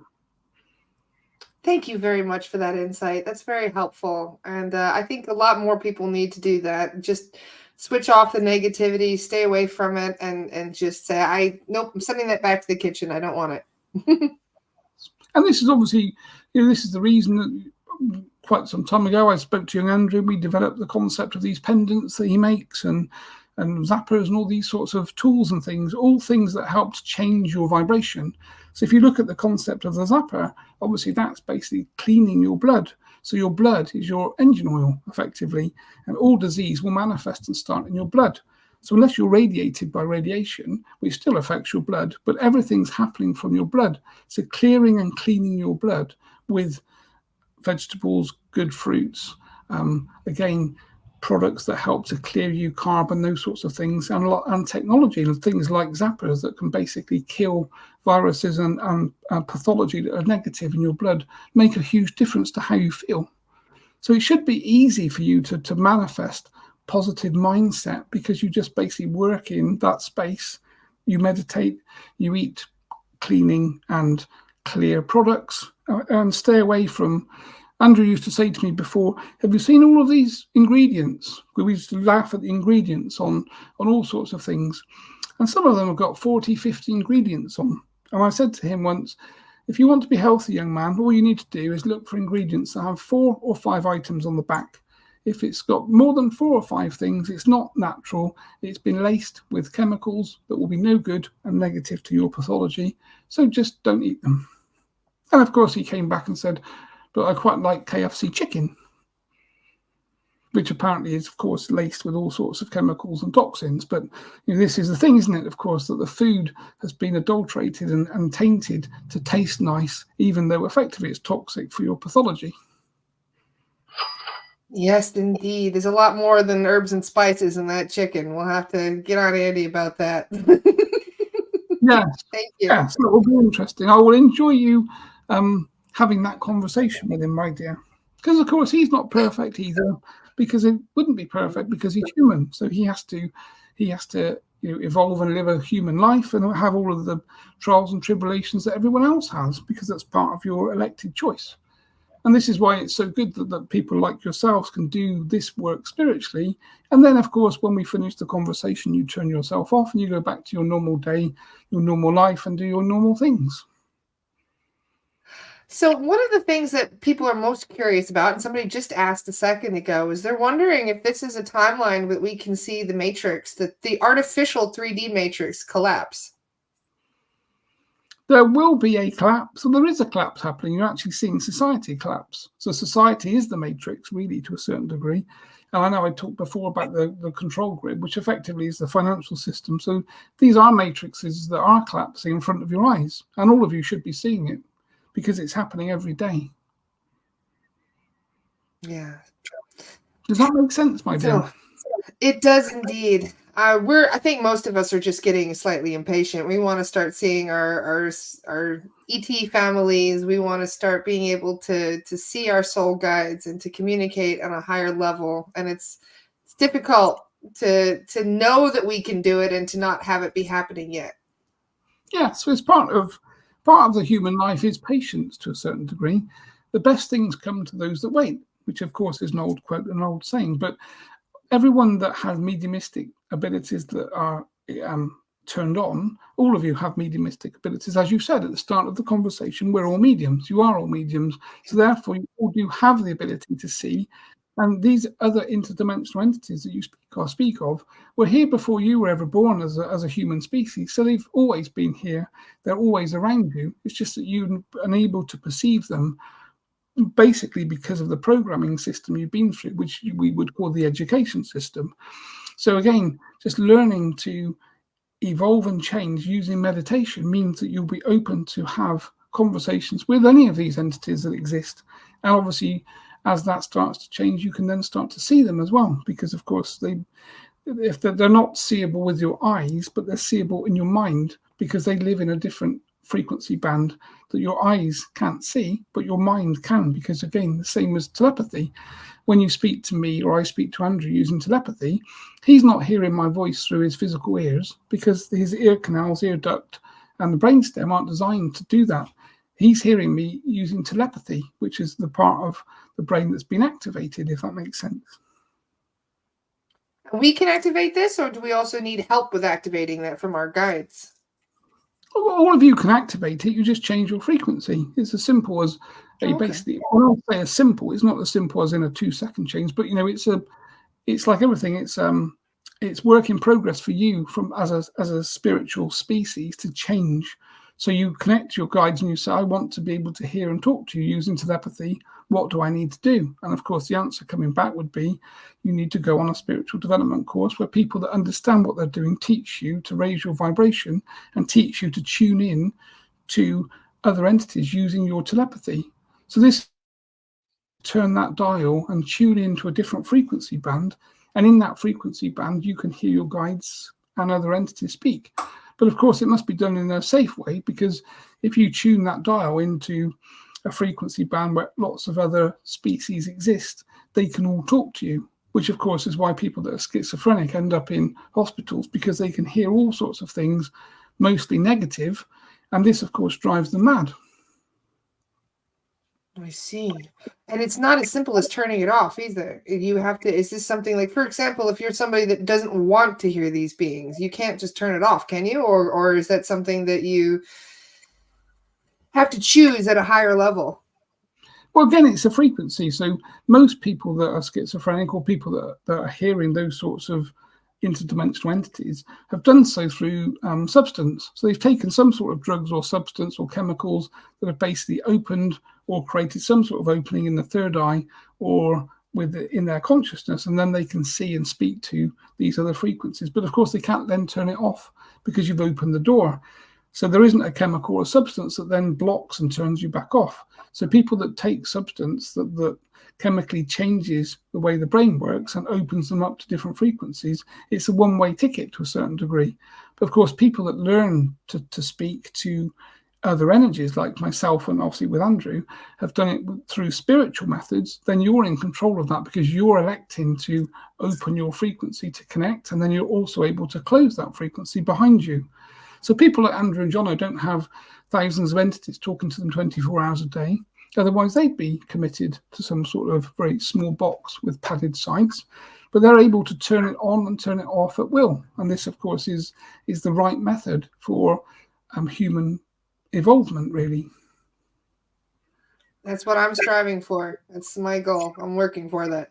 Thank you very much for that insight. That's very helpful. And I think a lot more people need to do that. Just switch off the negativity, stay away from it, and just say, nope, I'm sending that back to the kitchen. I don't want it. And this is obviously, this is the reason that quite some time ago I spoke to young Andrew. We developed the concept of these pendants that he makes and zappers and all these sorts of tools and things, all things that help to change your vibration. So if you look at the concept of the zapper, obviously that's basically cleaning your blood. So your blood is your engine oil, effectively, and all disease will manifest and start in your blood. So unless you're radiated by radiation, which still affects your blood, but everything's happening from your blood. So clearing and cleaning your blood with vegetables, good fruits, again, products that help to clear you, carbon, those sorts of things, and technology and things like zappers that can basically kill viruses and pathology that are negative in your blood, make a huge difference to how you feel. So it should be easy for you to manifest positive mindset, because you just basically work in that space. You meditate, you eat cleaning and clear products, and stay away from. Andrew used to say to me before, have you seen all of these ingredients? We used to laugh at the ingredients on all sorts of things. And some of them have got 40, 50 ingredients on. And I said to him once, if you want to be healthy, young man, all you need to do is look for ingredients that have 4 or 5 items on the back. If it's got more than 4 or 5 things, it's not natural. It's been laced with chemicals that will be no good and negative to your pathology. So just don't eat them. And of course, he came back and said, but I quite like KFC chicken, which apparently is, of course, laced with all sorts of chemicals and toxins. But this is the thing, isn't it, of course, that the food has been adulterated and tainted to taste nice, even though effectively it's toxic for your pathology. Yes, indeed. There's a lot more than herbs and spices in that chicken. We'll have to get on Andy about that. Yes. Thank you. Yes, that will be interesting. I will enjoy you having that conversation with him, my dear. Because, of course, he's not perfect either, because it wouldn't be perfect because he's human. So he has to evolve and live a human life and have all of the trials and tribulations that everyone else has, because that's part of your elected choice. And this is why it's so good that people like yourselves can do this work spiritually. And then, of course, when we finish the conversation, you turn yourself off and you go back to your normal day, your normal life, and do your normal things. So one of the things that people are most curious about, and somebody just asked a second ago, is they're wondering if this is a timeline that we can see the matrix, the artificial 3D matrix collapse. There will be a collapse. So there is a collapse happening. You're actually seeing society collapse. So society is the matrix, really, to a certain degree. And I know I talked before about the control grid, which effectively is the financial system. So these are matrices that are collapsing in front of your eyes. And all of you should be seeing it, because it's happening every day. Yeah. Does that make sense, my dear? It does indeed. I think most of us are just getting slightly impatient. We want to start seeing our ET families. We want to start being able to see our soul guides and to communicate on a higher level. And it's difficult to know that we can do it and to not have it be happening yet. Yeah, so it's part of the human life is patience to a certain degree. The best things come to those that wait, which of course is an old quote, an old saying. But everyone that has mediumistic abilities that are turned on, all of you have mediumistic abilities. As you said at the start of the conversation, we're all mediums. You are all mediums. So therefore, you all do have the ability to see. And these other interdimensional entities that you speak of were here before you were ever born as a human species. So they've always been here. They're always around you. It's just that you're unable to perceive them, basically because of the programming system you've been through, which we would call the education system. So again, just learning to evolve and change using meditation means that you'll be open to have conversations with any of these entities that exist. And obviously, as that starts to change, you can then start to see them as well, because of course they're not seeable with your eyes, but they're seeable in your mind, because they live in a different frequency band that your eyes can't see, but your mind can, because again, the same as telepathy. When you speak to me or I speak to Andrew using telepathy, he's not hearing my voice through his physical ears, because his ear canals, ear duct, and the brainstem aren't designed to do that. He's hearing me using telepathy, which is the part of the brain that's been activated, if that makes sense. We can activate this, or do we also need help with activating that from our guides? All of you can activate it. You just change your frequency. It's as simple as basically. When I say as simple, it's not as simple as in a 2-second change, but it's like everything. It's work in progress for you as a spiritual species to change. So you connect to your guides and you say, I want to be able to hear and talk to you using telepathy what do I need to do? And of course, the answer coming back would be, you need to go on a spiritual development course where people that understand what they're doing teach you to raise your vibration and teach you to tune in to other entities using your telepathy. So this, turn that dial and tune into a different frequency band. And in that frequency band, you can hear your guides and other entities speak. But of course, it must be done in a safe way, because if you tune that dial into a frequency band where lots of other species exist, they can all talk to you, which of course is why people that are schizophrenic end up in hospitals, because they can hear all sorts of things, mostly negative, and this of course drives them mad. I see. And it's not as simple as turning it off either. You have to, is this something like, for example, if you're somebody that doesn't want to hear these beings, you can't just turn it off, can you? Or is that something that you have to choose at a higher level? Well, again, it's a frequency. So most people that are schizophrenic, or people that are hearing those sorts of interdimensional entities, have done so through substance. So they've taken some sort of drugs or substance or chemicals that have basically opened or created some sort of opening in the third eye or in their consciousness, and then they can see and speak to these other frequencies. But of course, they can't then turn it off because you've opened the door. So there isn't a chemical or substance that then blocks and turns you back off. So people that take substance that chemically changes the way the brain works and opens them up to different frequencies, it's a one-way ticket to a certain degree. But of course, people that learn to speak to other energies, like myself and obviously with Andrew, have done it through spiritual methods, then you're in control of that, because you're electing to open your frequency to connect, and then you're also able to close that frequency behind you. So people like Andrew and Jono don't have thousands of entities talking to them 24 hours a day. Otherwise, they'd be committed to some sort of very small box with padded sides. But they're able to turn it on and turn it off at will. And this, of course, is the right method for human evolvement, really. That's what I'm striving for. That's my goal. I'm working for that.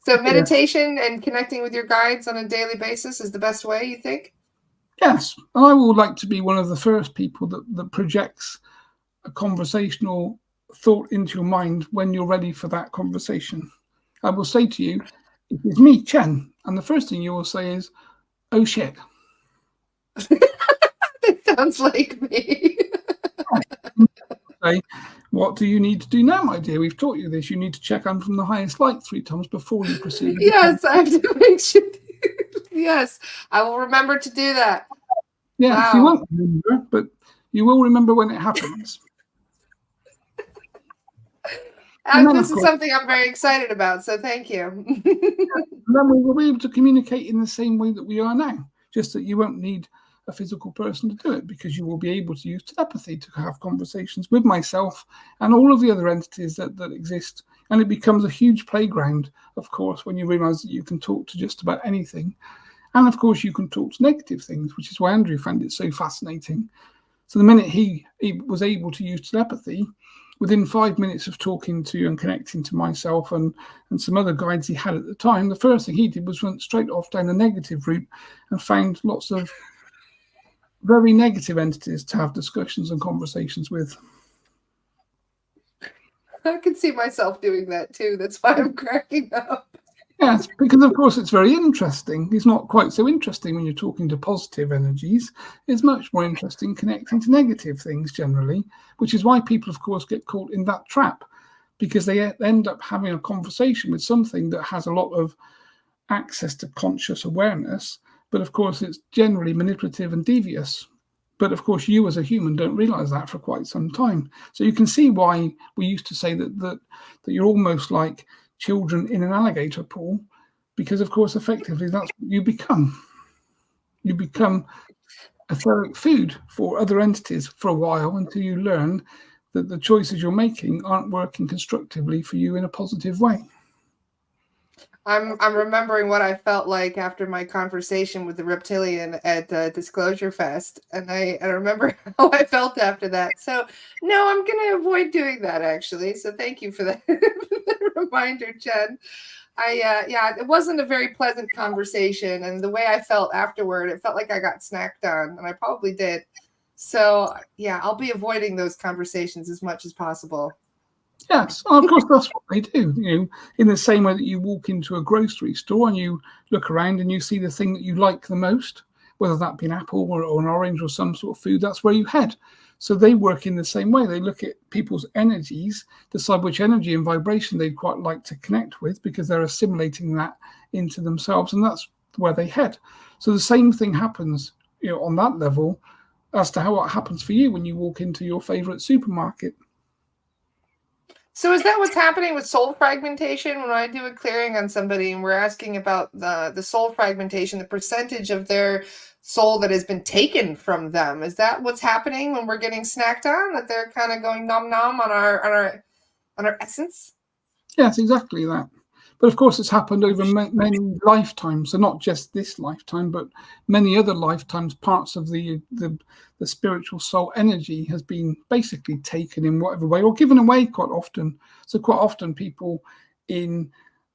So meditation and connecting with your guides on a daily basis is the best way, you think? Yes, and I would like to be one of the first people that projects a conversational thought into your mind when you're ready for that conversation. I will say to you, it is me, Chen, and the first thing you will say is, oh shit. That sounds like me. Say, what do you need to do now, my dear? We've taught you this. You need to check I'm from the highest light 3 times before you proceed. Yes, I have to make sure. Yes, I will remember to do that. Yes, wow. You won't remember, but you will remember when it happens. This is something I'm very excited about, so thank you. And then we will be able to communicate in the same way that we are now, just that you won't need a physical person to do it, because you will be able to use telepathy to have conversations with myself and all of the other entities that exist. And it becomes a huge playground, of course, when you realize that you can talk to just about anything. And of course, you can talk to negative things, which is why Andrew found it so fascinating. So the minute he was able to use telepathy, within 5 minutes of talking to and connecting to myself and some other guides he had at the time, the first thing he did was went straight off down the negative route and found lots of very negative entities to have discussions and conversations with. I can see myself doing that too. That's why I'm cracking up. Yes, because of course it's very interesting. It's not quite so interesting when you're talking to positive energies. It's much more interesting connecting to negative things generally, which is why people, of course, get caught in that trap, because they end up having a conversation with something that has a lot of access to conscious awareness, but of course it's generally manipulative and devious. But of course you as a human don't realize that for quite some time. So you can see why we used to say that you're almost like children in an alligator pool, because of course effectively that's what you become. You become etheric food for other entities for a while, until you learn that the choices you're making aren't working constructively for you in a positive way. I'm remembering what I felt like after my conversation with the reptilian at Disclosure Fest, and I remember how I felt after that. So no, I'm going to avoid doing that, actually. So thank you for that reminder, Chen. Yeah, it wasn't a very pleasant conversation, and the way I felt afterward, it felt like I got snacked on, and I probably did. So yeah, I'll be avoiding those conversations as much as possible. Yes, of course, that's what they do. In the same way that you walk into a grocery store and you look around and you see the thing that you like the most, whether that be an apple or an orange or some sort of food, that's where you head. So they work in the same way. They look at people's energies, decide which energy and vibration they'd quite like to connect with because they're assimilating that into themselves, and that's where they head. So the same thing happens, on that level as to what happens for you when you walk into your favorite supermarket. So is that what's happening with soul fragmentation? When I do a clearing on somebody and we're asking about the soul fragmentation, the percentage of their soul that has been taken from them, is that what's happening when we're getting snacked on? That they're kind of going nom nom on our essence? Yes, exactly that. But of course, it's happened over many lifetimes. So not just this lifetime, but many other lifetimes. Parts of the spiritual soul energy has been basically taken in whatever way or given away quite often. So quite often people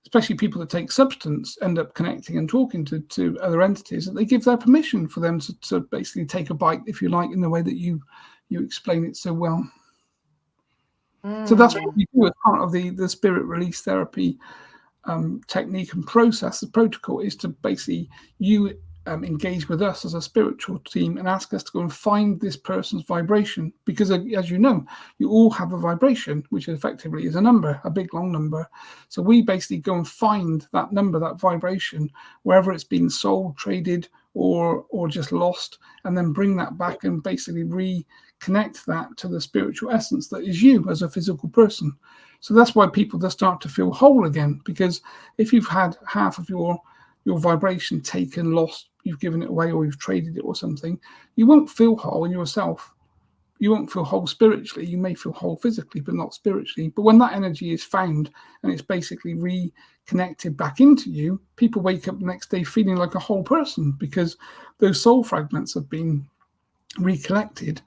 especially people that take substance, end up connecting and talking to other entities that they give their permission for them to basically take a bite, if you like, in the way that you explain it so well. So that's what we do as part of the spirit release therapy technique and process. The protocol is to basically engage with us as a spiritual team and ask us to go and find this person's vibration, because as you know, you all have a vibration, which effectively is a number, a big long number. So we basically go and find that number, that vibration, wherever it's been sold, traded, or just lost, and then bring that back and basically reconnect that to the spiritual essence that is you as a physical person. So that's why people just start to feel whole again, because if you've had half of your vibration taken, lost, you've given it away, or you've traded it or something, you won't feel whole in yourself. You won't feel whole spiritually. You may feel whole physically, but not spiritually. But when that energy is found and it's basically reconnected back into you, people wake up the next day feeling like a whole person, because those soul fragments have been recollected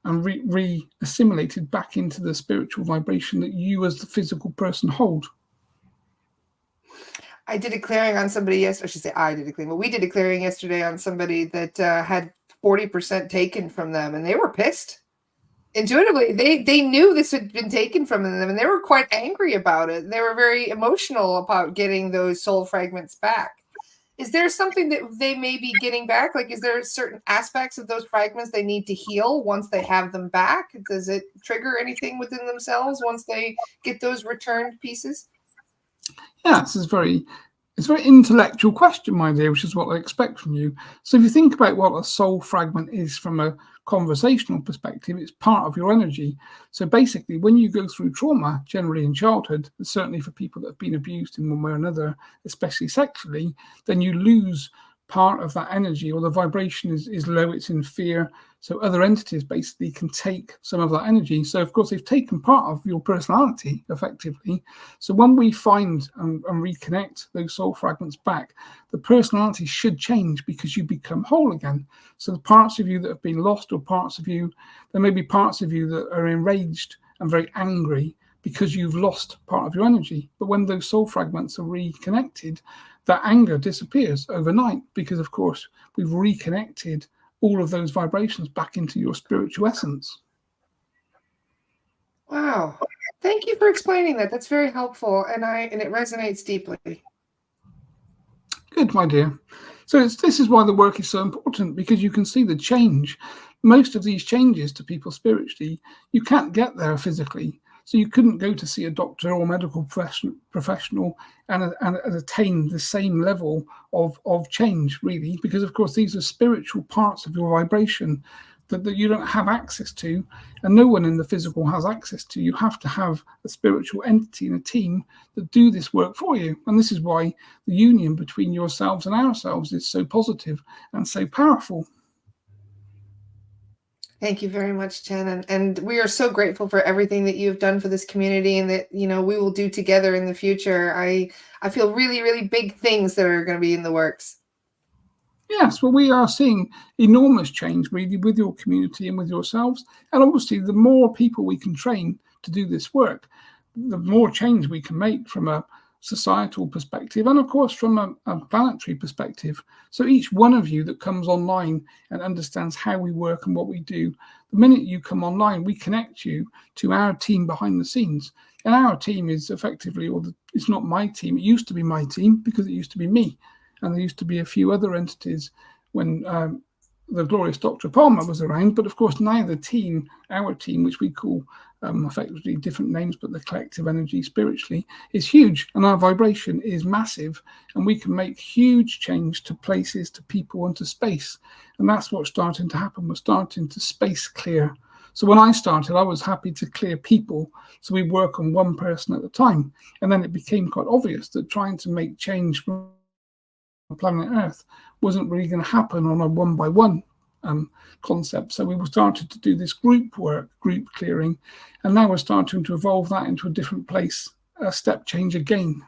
and re-assimilated back into the spiritual vibration that you as the physical person hold. I did a clearing on somebody yesterday. I should say I did a clearing, but we did a clearing yesterday on somebody that had 40% taken from them, and they were pissed. Intuitively, they knew this had been taken from them, and they were quite angry about it. They were very emotional about getting those soul fragments back. Is there something that they may be getting back? Like, is there certain aspects of those fragments they need to heal once they have them back? Does it trigger anything within themselves once they get those returned pieces? Yeah, it's a very intellectual question, my dear, which is what I expect from you. So if you think about what a soul fragment is from a conversational perspective, it's part of your energy. So basically, when you go through trauma, generally in childhood, certainly for people that have been abused in one way or another, especially sexually, then you lose part of that energy, or the vibration is low, it's in fear. So other entities basically can take some of that energy. So of course they've taken part of your personality effectively. So when we find and reconnect those soul fragments back, the personality should change because you become whole again. So the parts of you that have been lost, or parts of you, there may be parts of you that are enraged and very angry because you've lost part of your energy. But when those soul fragments are reconnected, that anger disappears overnight, because of course we've reconnected all of those vibrations back into your spiritual essence. Wow. Thank you for explaining that. That's very helpful, and it resonates deeply. Good, my dear. So this is why the work is so important, because you can see the change. Most of these changes to people spiritually, you can't get there physically. So you couldn't go to see a doctor or medical professional and attain the same level of change, really, because of course these are spiritual parts of your vibration that you don't have access to, and no one in the physical has access to. You have to have a spiritual entity and a team that do this work for you. And this is why the union between yourselves and ourselves is so positive and so powerful. Thank you very much, Chen. And we are so grateful for everything that you've done for this community, and that, we will do together in the future. I feel really, really big things that are going to be in the works. Yes, well, we are seeing enormous change really with your community and with yourselves. And obviously, the more people we can train to do this work, the more change we can make from a societal perspective, and of course from a planetary perspective. So each one of you that comes online and understands how we work and what we do, the minute you come online, we connect you to our team behind the scenes. And our team is effectively, it's not my team, it used to be my team because it used to be me. And there used to be a few other entities when the glorious Dr. Palmer was around. But of course, now the team, our team, which we call effectively different names, but the collective energy spiritually is huge. And our vibration is massive. And we can make huge change to places, to people, and to space. And that's what's starting to happen. We're starting to space clear. So when I started, I was happy to clear people. So we work on one person at a time. And then it became quite obvious that trying to make change from planet Earth wasn't really going to happen on a one-by-one concept. So we started to do this group work, group clearing, and now we're starting to evolve that into a different place, a step change again.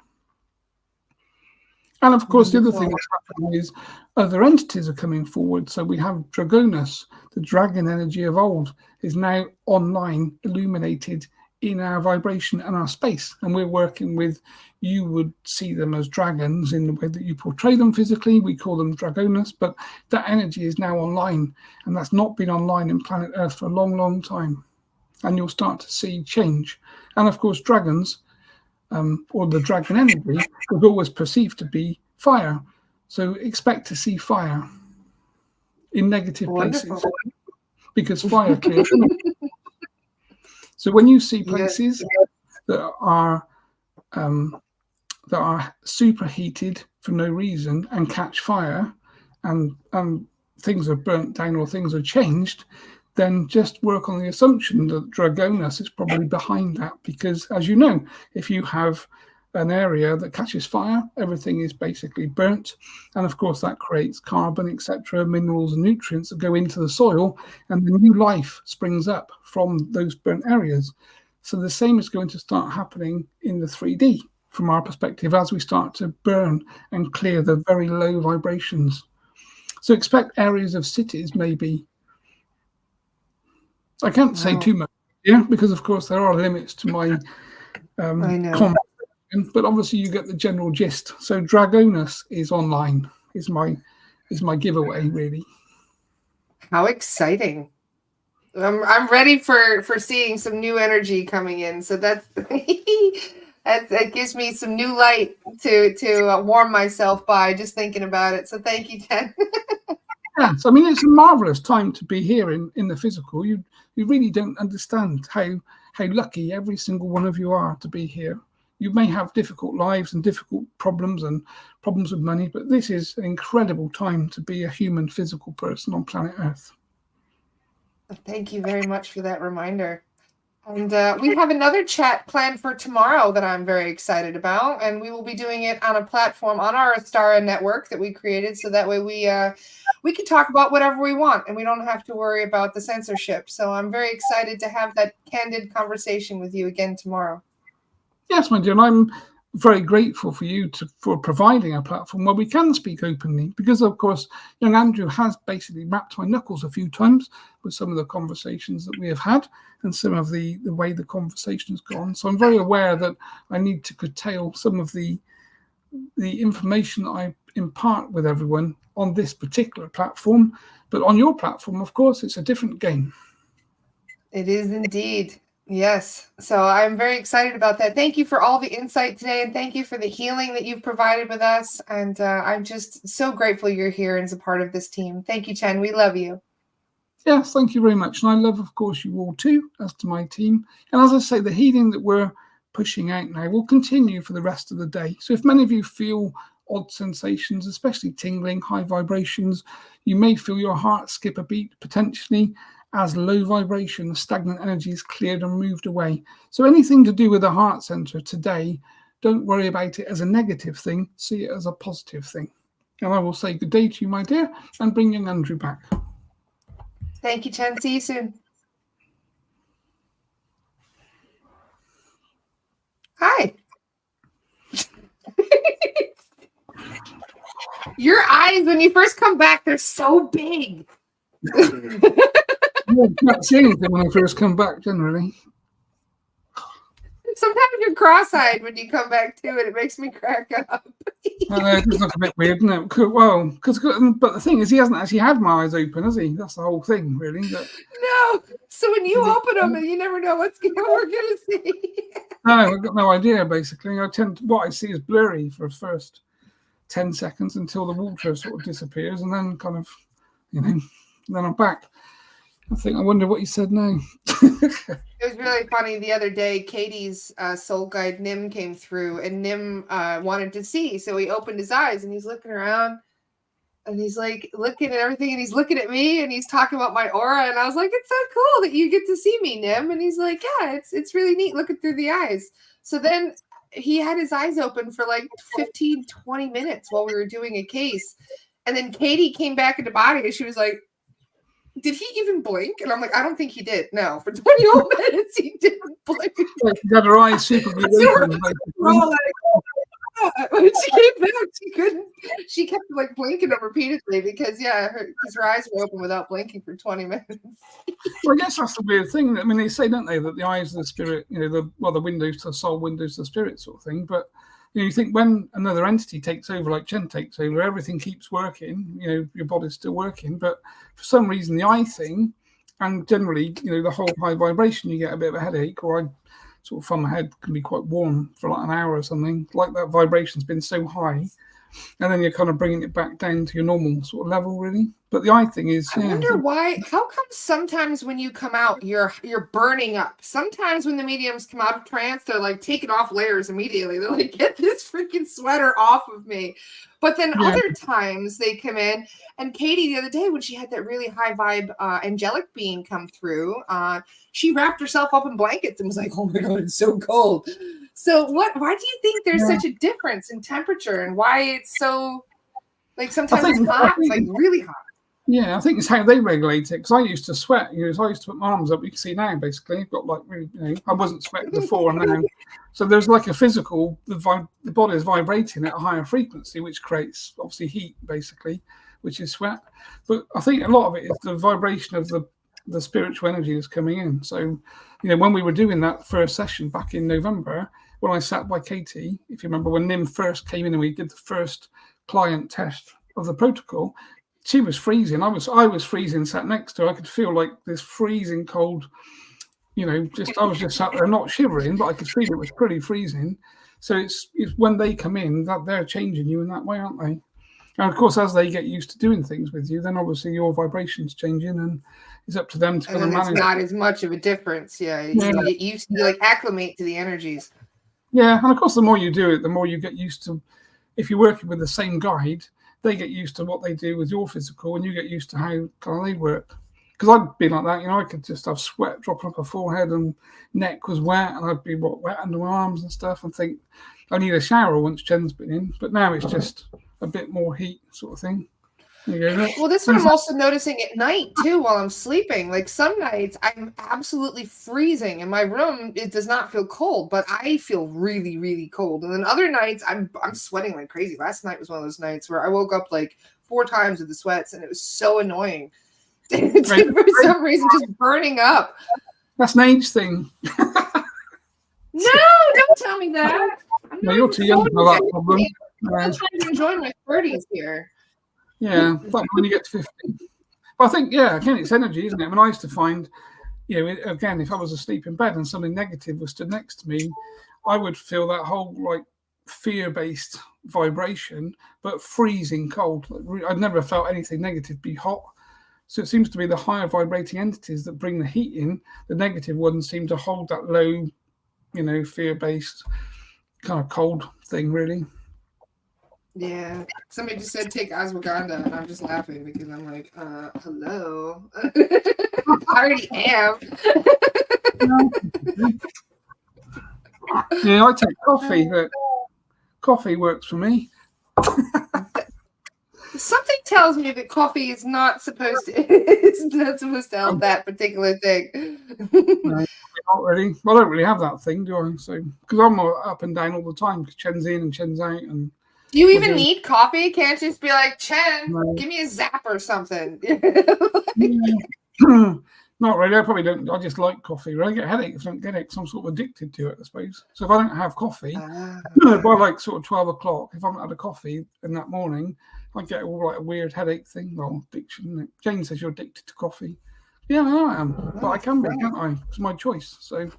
And of course, the other thing that's happening is other entities are coming forward. So we have Dragonus, the dragon energy of old, is now online, illuminated in our vibration and our space. And we're working with, you would see them as dragons in the way that you portray them physically. We call them Dragonus, but that energy is now online. And that's not been online in planet Earth for a long, long time. And you'll start to see change. And of course, dragons, or the dragon energy, was always perceived to be fire. So expect to see fire in negative places, because fire clears. So when you see places that are superheated for no reason and catch fire, and things are burnt down or things are changed, then just work on the assumption that Dragonus is probably behind that. Because, as you know, if you have an area that catches fire, everything is basically burnt, and of course that creates carbon, etc., minerals and nutrients that go into the soil, and the new life springs up from those burnt areas. So the same is going to start happening in the 3D from our perspective as we start to burn and clear the very low vibrations. So expect areas of cities, maybe. I can't say too much, because of course there are limits to my conversation, but obviously you get the general gist. So Dragonus is online, is my giveaway, really. How exciting. I'm ready for seeing some new energy coming in. So that's that gives me some new light to warm myself by just thinking about it. So thank you, Chen. Yes, I mean, it's a marvelous time to be here in the physical. You really don't understand how lucky every single one of you are to be here. You may have difficult lives and difficult problems and problems with money, but this is an incredible time to be a human physical person on planet Earth. Thank you very much for that reminder. And we have another chat planned for tomorrow that I'm very excited about, and we will be doing it on a platform on our Astara network that we created, so that way we can talk about whatever we want, and we don't have to worry about the censorship. So I'm very excited to have that candid conversation with you again tomorrow. Yes, my dear, and I'm very grateful for you for providing a platform where we can speak openly, because of course young Andrew has basically wrapped my knuckles a few times with some of the conversations that we have had and some of the way the conversation has gone. So I'm very aware that I need to curtail some of the information that I impart with everyone on this particular platform. But on your platform, of course, it's a different game. It is indeed. Yes. So I'm very excited about that. Thank you for all the insight today, and thank you for the healing that you've provided with us. And I'm just so grateful you're here and as a part of this team. Thank you, Chen. We love you. Yes, thank you very much. And I love, of course, you all too, as to my team. And as I say, the healing that we're pushing out now will continue for the rest of the day. So if many of you feel odd sensations, especially tingling, high vibrations, you may feel your heart skip a beat potentially, as low vibration, stagnant energy is cleared and moved away. So anything to do with the heart center today, don't worry about it as a negative thing, see it as a positive thing. And I will say good day to you, my dear, and bring young Andrew back. Thank you, Chen. See you soon. Hi. Your eyes, when you first come back, they're so big. I can't see anything when I first come back, generally. Sometimes you're cross-eyed when you come back to it. It makes me crack up. It does look a bit weird, doesn't it? Well, but the thing is, he hasn't actually had my eyes open, has he? That's the whole thing, really. No. So when you open them, and you never know what we're gonna see. No, I've got no idea. Basically, what I see is blurry for the first 10 seconds until the water sort of disappears, and then kind of, then I'm back. I wonder what he said now. It was really funny. The other day, Katie's soul guide, Nim, came through, and Nim wanted to see. So he opened his eyes, and he's looking around, and he's like looking at everything, and he's looking at me, and he's talking about my aura. And I was like, it's so cool that you get to see me, Nim. And he's like, yeah, it's really neat looking through the eyes. So then he had his eyes open for like 15, 20 minutes while we were doing a case. And then Katie came back into body, and she was like, did he even blink? And I'm like, I don't think he did. No, for 20 whole minutes, he didn't blink. She had her eyes super good open. When she came back, she couldn't. She kept like blinking them repeatedly because her eyes were open without blinking for 20 minutes. Well, I guess that's the weird thing. I mean, they say, don't they, that the eyes of the spirit, the windows to the soul, windows to the spirit, sort of thing. But you think when another entity takes over, like Chen takes over, everything keeps working. Your body's still working, but for some reason, the eye thing, and generally, the whole high vibration, you get a bit of a headache, or I sort of from my head can be quite warm for like an hour or something. Like that vibration's been so high, and then you're kind of bringing it back down to your normal sort of level, really. But the eye thing is, I wonder why. How come sometimes when you come out, you're burning up? Sometimes when the mediums come out of trance, they're like taking off layers immediately. They're like, get this freaking sweater off of me. But then other times they come in, and Katie the other day when she had that really high vibe angelic being come through, she wrapped herself up in blankets and was like, "Oh my god, it's so cold." So why do you think there's such a difference in temperature, and why it's so like sometimes it's hot, like really hot? Yeah, I think it's how they regulate it. Because I used to sweat. So I used to put my arms up. You can see now, basically, I've got like really, I wasn't sweating before and now. So there's like a physical. The body is vibrating at a higher frequency, which creates obviously heat, basically, which is sweat. But I think a lot of it is the vibration of the spiritual energy that's coming in. So, when we were doing that first session back in November, when I sat by Katie, if you remember, when Nim first came in and we did the first client test of the protocol. She was freezing. I was freezing, sat next to her. I could feel like this freezing cold, I was just sat there, not shivering, but I could feel it was pretty freezing. So it's when they come in that they're changing you in that way, aren't they? And of course, as they get used to doing things with you, then obviously your vibration's changing, and it's up to them to kind of manage. It's not as much of a difference. You like acclimate to the energies. Yeah, and of course, the more you do it, the more you get used to. If you're working with the same guide, they get used to what they do with your physical, and you get used to how kind of they work. Because I'd be like that, I could just have sweat dropping off my forehead and neck was wet, and I'd be wet under my arms and stuff, and think I need a shower once Chen's been in. But now it's just a bit more heat sort of thing. Well, this is what I'm also noticing at night too while I'm sleeping. Like some nights I'm absolutely freezing in my room. It does not feel cold, but I feel really, really cold. And then other nights I'm sweating like crazy. Last night was one of those nights where I woke up like 4 times with the sweats, and it was so annoying. For some reason, just burning up. That's an age thing. No, don't tell me that. No, you're too young for that problem. I'm trying to enjoy my 30s here. Yeah, but when you get to 50. But I think, again, it's energy, isn't it? I mean, I used to find, again, if I was asleep in bed and something negative was stood next to me, I would feel that whole, like, fear-based vibration, but freezing cold. I'd never felt anything negative be hot. So it seems to be the higher vibrating entities that bring the heat in. The negative ones seem to hold that low, fear-based kind of cold thing, really. Yeah, somebody just said take ashwagandha, and I'm just laughing because I'm like, hello. I already am. Yeah, I take coffee, but coffee works for me. Something tells me that coffee is not supposed to help that particular thing. No, not really. Well, I don't really have that thing, do I? So because I'm up and down all the time because Chen's in and Chen's out and. Do you even need coffee? Can't you just be like, Chen, give me a zap or something? Not really. I probably don't. I just like coffee. When I get a headache if I don't get it, 'cause I'm sort of addicted to it, I suppose. So if I don't have coffee, by like sort of 12 o'clock, if I haven't had a coffee in that morning, I get all like a weird headache thing. Well, addiction, isn't it? Jane says you're addicted to coffee. Yeah, I am. But I can be, can't I? It's my choice. So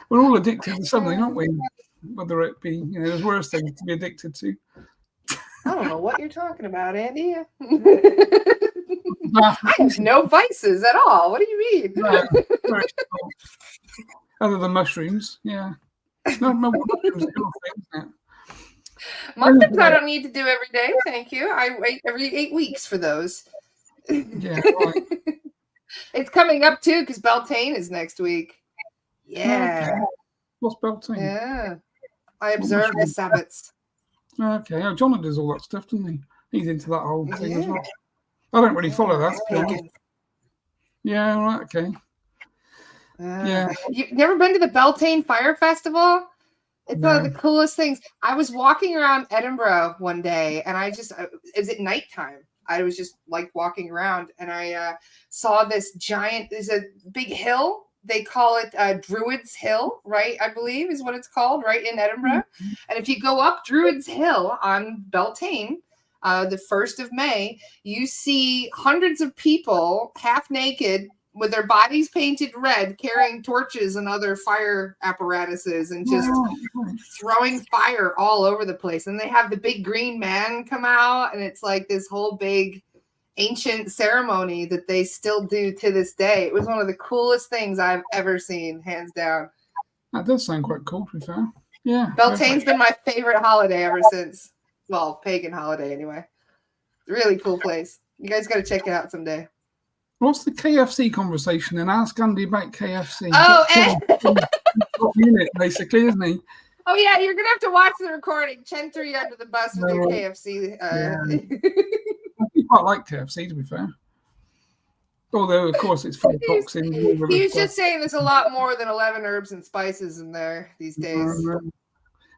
we're all addicted to something, aren't we? Whether it be, there's worse things to be addicted to. I don't know what you're talking about, Andy. I have no vices at all. What do you mean? Other than mushrooms, yeah. No, mushrooms are your thing, isn't it? Muffins I don't need to do every day, thank you. I wait every 8 weeks for those. Yeah, right. It's coming up too because Beltane is next week. Yeah. Okay. What's Beltane? Yeah. I observe the Sabbats. Okay. Oh, John does all that stuff, doesn't he? He's into that whole thing as well. I don't really follow that. Yeah, right, okay. Yeah. You've never been to the Beltane Fire Festival? It's one of the coolest things. I was walking around Edinburgh one day and it was at nighttime. I was just like walking around and I saw this giant, there's a big hill. They call it Druids Hill, right? I believe is what it's called, right in Edinburgh. And if you go up Druids Hill on Beltane, the 1st of May, you see hundreds of people half naked with their bodies painted red, carrying torches and other fire apparatuses and just throwing fire all over the place. And they have the big green man come out, and it's like this whole big ancient ceremony that they still do to this day. It was one of the coolest things I've ever seen, hands down. That does sound quite cool, to be fair. Yeah. Beltane's been my favorite holiday ever since. Well, pagan holiday anyway. Really cool place. You guys got to check it out someday. What's the KFC conversation? And ask Andy about KFC. Oh, unit basically, isn't he? Oh yeah, you're gonna have to watch the recording. Chen threw you under the bus with your KFC. I quite like KFC, to be fair. Although, of course, it's full of toxins. He was just saying there's a lot more than 11 herbs and spices in there these days. Well,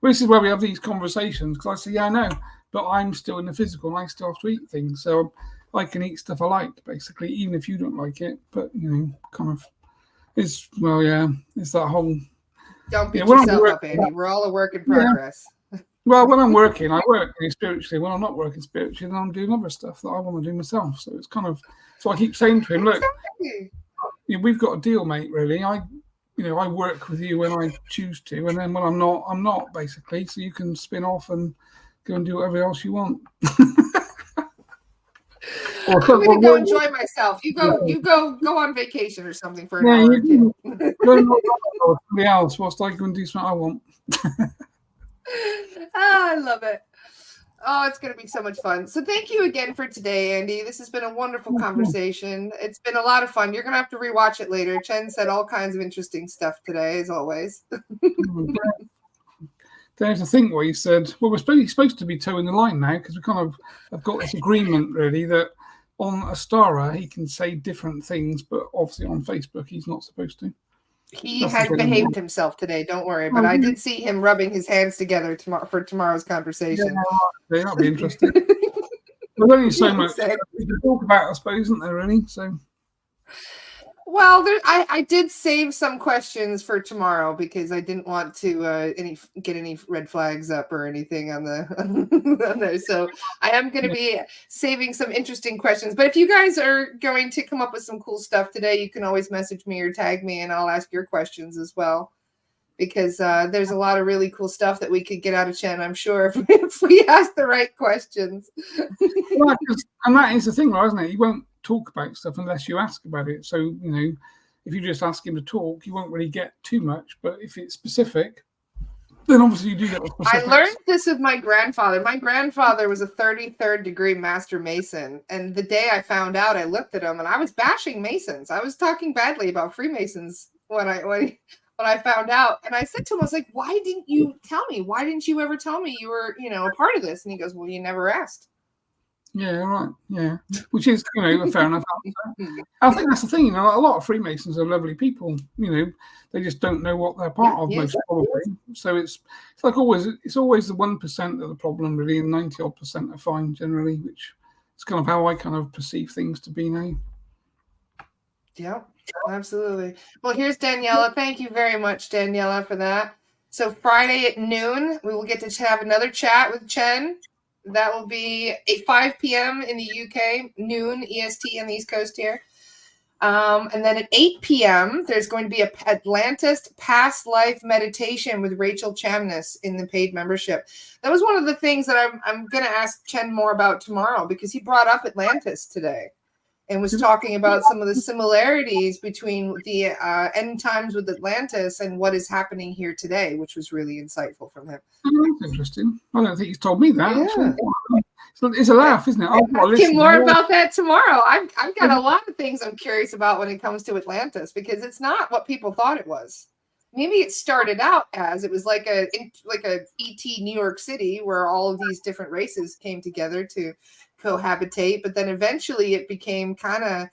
this is where we have these conversations because I say, yeah, I know, but I'm still in the physical and I still have to eat things. So I can eat stuff I like, basically, even if you don't like it. But, it's that whole... Don't beat yourself up, Andy. We're all a work in progress. Yeah. Well, when I'm working, I work spiritually. When I'm not working spiritually, then I'm doing other stuff that I want to do myself. So it's kind of... So I keep saying to him, look, we've got a deal, mate, really. I work with you when I choose to, and then when I'm not, basically. So you can spin off and go and do whatever else you want. I'm going to go enjoy myself. You go on vacation or something for an hour or two. Somebody else whilst I go and do something I want. I love it. Oh, it's going to be so much fun. So thank you again for today, Andy. This has been a wonderful conversation. It's been a lot of fun. You're going to have to rewatch it later. Chen said all kinds of interesting stuff today, as always. There's a thing where he said, well, we're supposed to be towing the line now because we kind of have got this agreement, really, that on Astara he can say different things, but obviously on Facebook he's not supposed to. He has behaved himself today, don't worry. But I did see him rubbing his hands together for tomorrow's conversation. Yeah, that'll be interesting. There's only so much to talk about, I suppose, isn't there, really? So... Well, I did save some questions for tomorrow because I didn't want to get any red flags up or anything on there. So I am going to be saving some interesting questions. But if you guys are going to come up with some cool stuff today, you can always message me or tag me, and I'll ask your questions as well. Because there's a lot of really cool stuff that we could get out of Chen, I'm sure, if we ask the right questions. Well, and that is the thing, right, isn't it? You won't talk about stuff unless you ask about it. So, if you just ask him to talk, you won't really get too much. But if it's specific, then obviously you do get the specifics. I learned this with my grandfather. My grandfather was a 33rd degree master Mason. And the day I found out, I looked at him and I was bashing Masons. I was talking badly about Freemasons when I found out. And I said to him, I was like, why didn't you tell me? Why didn't you ever tell me you were, a part of this? And he goes, well, you never asked. Yeah, right. Yeah, which is, a fair enough answer. I think that's the thing. A lot of Freemasons are lovely people. They just don't know what they're part of, most probably. So it's like always. It's always the 1% of the problem, really, and 90% are fine generally. Which is kind of how I kind of perceive things to be now. Yep, absolutely. Well, here's Daniela. Thank you very much, Daniela, for that. So Friday at noon, we will get to have another chat with Chen. That will be at 5 p.m. in the UK, noon EST on the East Coast here. And then at 8 p.m., there's going to be a Atlantis Past Life meditation with Rachel Chamness in the paid membership. That was one of the things that I'm going to ask Chen more about tomorrow, because he brought up Atlantis today and was talking about some of the similarities between the end times with Atlantis and what is happening here today, which was really insightful from him. Oh, that's interesting. I don't think he's told me that. Yeah. It's a laugh, isn't it? I'll ask you more about that tomorrow. I've got a lot of things I'm curious about when it comes to Atlantis, because it's not what people thought it was. Maybe it started out as it was like a ET New York City, where all of these different races came together to cohabitate, but then eventually it became kind of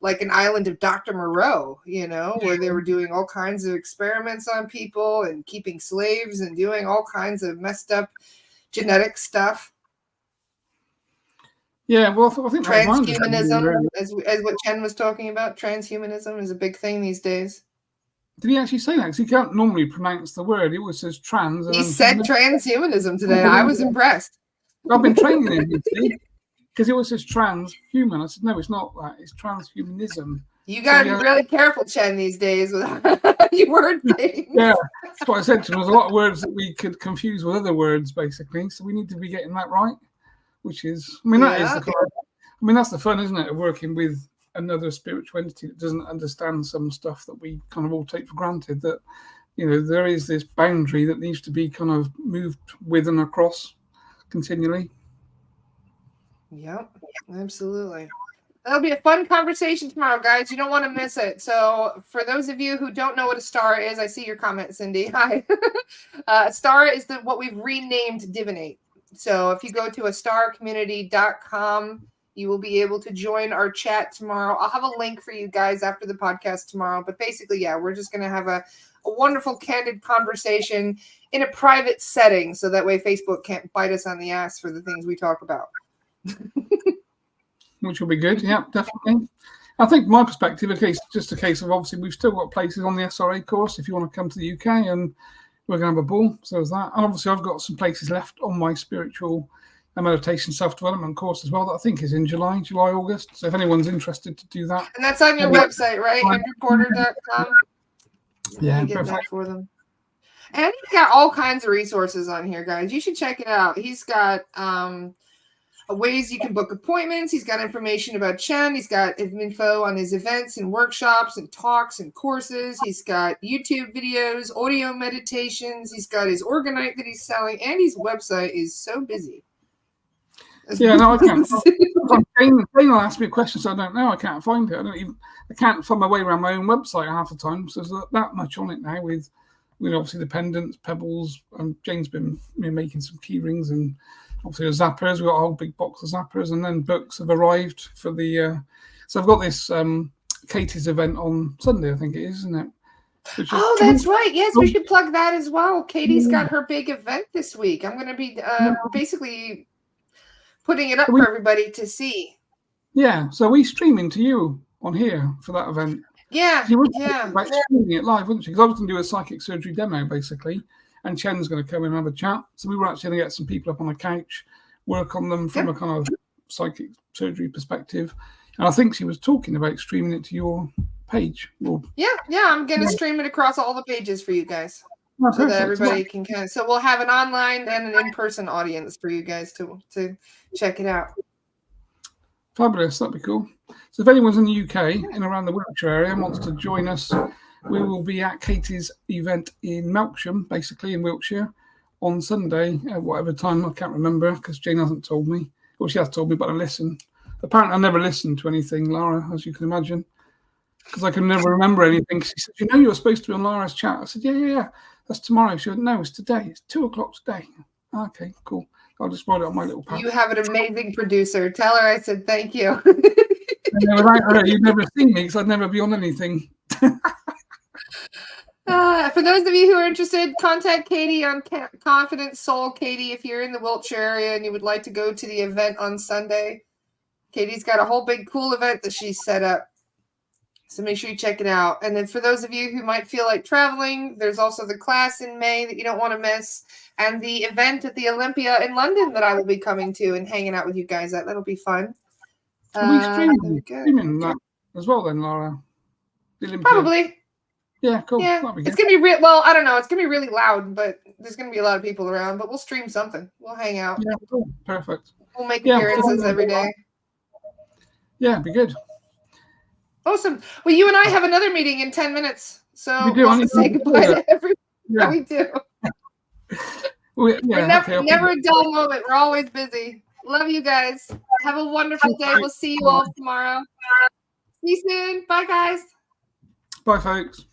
like an island of Dr. Moreau, where they were doing all kinds of experiments on people and keeping slaves and doing all kinds of messed up genetic stuff. Yeah, well, I think transhumanism, as what Chen was talking about, transhumanism is a big thing these days. Did he actually say that? Because he can't normally pronounce the word. He always says trans. He said transhumanism today. I was impressed. I've been training him, you see, because he always says transhuman. I said, no, it's not that. It's transhumanism. You got to be really careful, Chen, these days with you word things. Yeah, that's what I said to him. There's a lot of words that we could confuse with other words, basically. So we need to be getting that right. Which is, that's the fun, isn't it, of working with another spiritual entity that doesn't understand some stuff that we kind of all take for granted, that, there is this boundary that needs to be kind of moved with and across continually. Yep, absolutely. That'll be a fun conversation tomorrow, guys. You don't want to miss it. So for those of you who don't know what a star is, I see your comment, Cindy. Hi. Star is what we've renamed Divinate. So if you go to astarcommunity.com, you will be able to join our chat tomorrow. I'll have a link for you guys after the podcast tomorrow. But basically, yeah, we're just going to have a wonderful, candid conversation in a private setting, so that way Facebook can't bite us on the ass for the things we talk about. Which will be good. Yeah, definitely. I think my perspective, just a case of, obviously, we've still got places on the SRA course if you want to come to the UK, and we're going to have a ball. So there's that. And obviously, I've got some places left on my spiritual and meditation self-development course as well that I think is in July, August. So if anyone's interested to do that. And that's on your website, right? HenryPorter.com. Yeah, get that for them. And he's got all kinds of resources on here, guys. You should check it out. He's got ways you can book appointments. He's got information about Chen. He's got info on his events and workshops and talks and courses. He's got YouTube videos, audio meditations. He's got his Organite that he's selling, and his website is so busy. Yeah, no, I can't. Jane will ask me a question, so I don't know. I can't find it. I can't find my way around my own website half the time. So there's that much on it now with obviously the pendants, pebbles, and Jane's been making some key rings, and obviously the zappers. We've got a whole big box of zappers, and then books have arrived for the. So I've got this Katie's event on Sunday, I think it is, isn't it? That's right. Yes, we should plug that as well. Katie's got her big event this week. I'm going to be basically putting it up for everybody to see. Yeah, so we streaming to you on here for that event. Yeah, Like streaming it live, wasn't she? Because I was going to do a psychic surgery demo, basically, and Chen's going to come in and have a chat. So we were actually going to get some people up on the couch, work on them from a kind of psychic surgery perspective. And I think she was talking about streaming it to your page. Yeah, I'm going to stream it across all the pages for you guys. So that everybody can kind of, so we'll have an online and an in-person audience for you guys to check it out. Fabulous, that'd be cool. So if anyone's in the UK and around the Wiltshire area and wants to join us, we will be at Katie's event in Melksham, basically in Wiltshire, on Sunday at whatever time. I can't remember because Jane hasn't told me. Well, she has told me, but I listen. Apparently, I never listened to anything, Lara, as you can imagine, because I can never remember anything. She said, you were supposed to be on Lara's chat. I said, yeah. That's tomorrow. She went, no, it's today. It's 2:00 today. Okay, cool. I'll just write it on my little pad. You have an amazing producer. Tell her I said thank you. Without her, you'd never see me because I'd never be on anything. For those of you who are interested, contact Katie on Confident Soul Katie if you're in the Wiltshire area and you would like to go to the event on Sunday. Katie's got a whole big cool event that she's set up. So make sure you check it out. And then for those of you who might feel like traveling, there's also the class in May that you don't want to miss, and the event at the Olympia in London that I will be coming to and hanging out with you guys at. That'll be fun. Are we streaming that as well then, Laura? The Olympia. Probably. Yeah, cool. Yeah, it's gonna be real. Well, I don't know. It's gonna be really loud, but there's gonna be a lot of people around. But we'll stream something. We'll hang out. Yeah, cool. Perfect. We'll make appearances every day. Yeah, be good. Awesome. Well, you and I have another meeting in 10 minutes, so we do. We'll say goodbye to everyone. Yeah, we do. We're never a dull moment. We're always busy. Love you guys. Have a wonderful day. We'll see you all tomorrow. See you soon. Bye, guys. Bye, folks.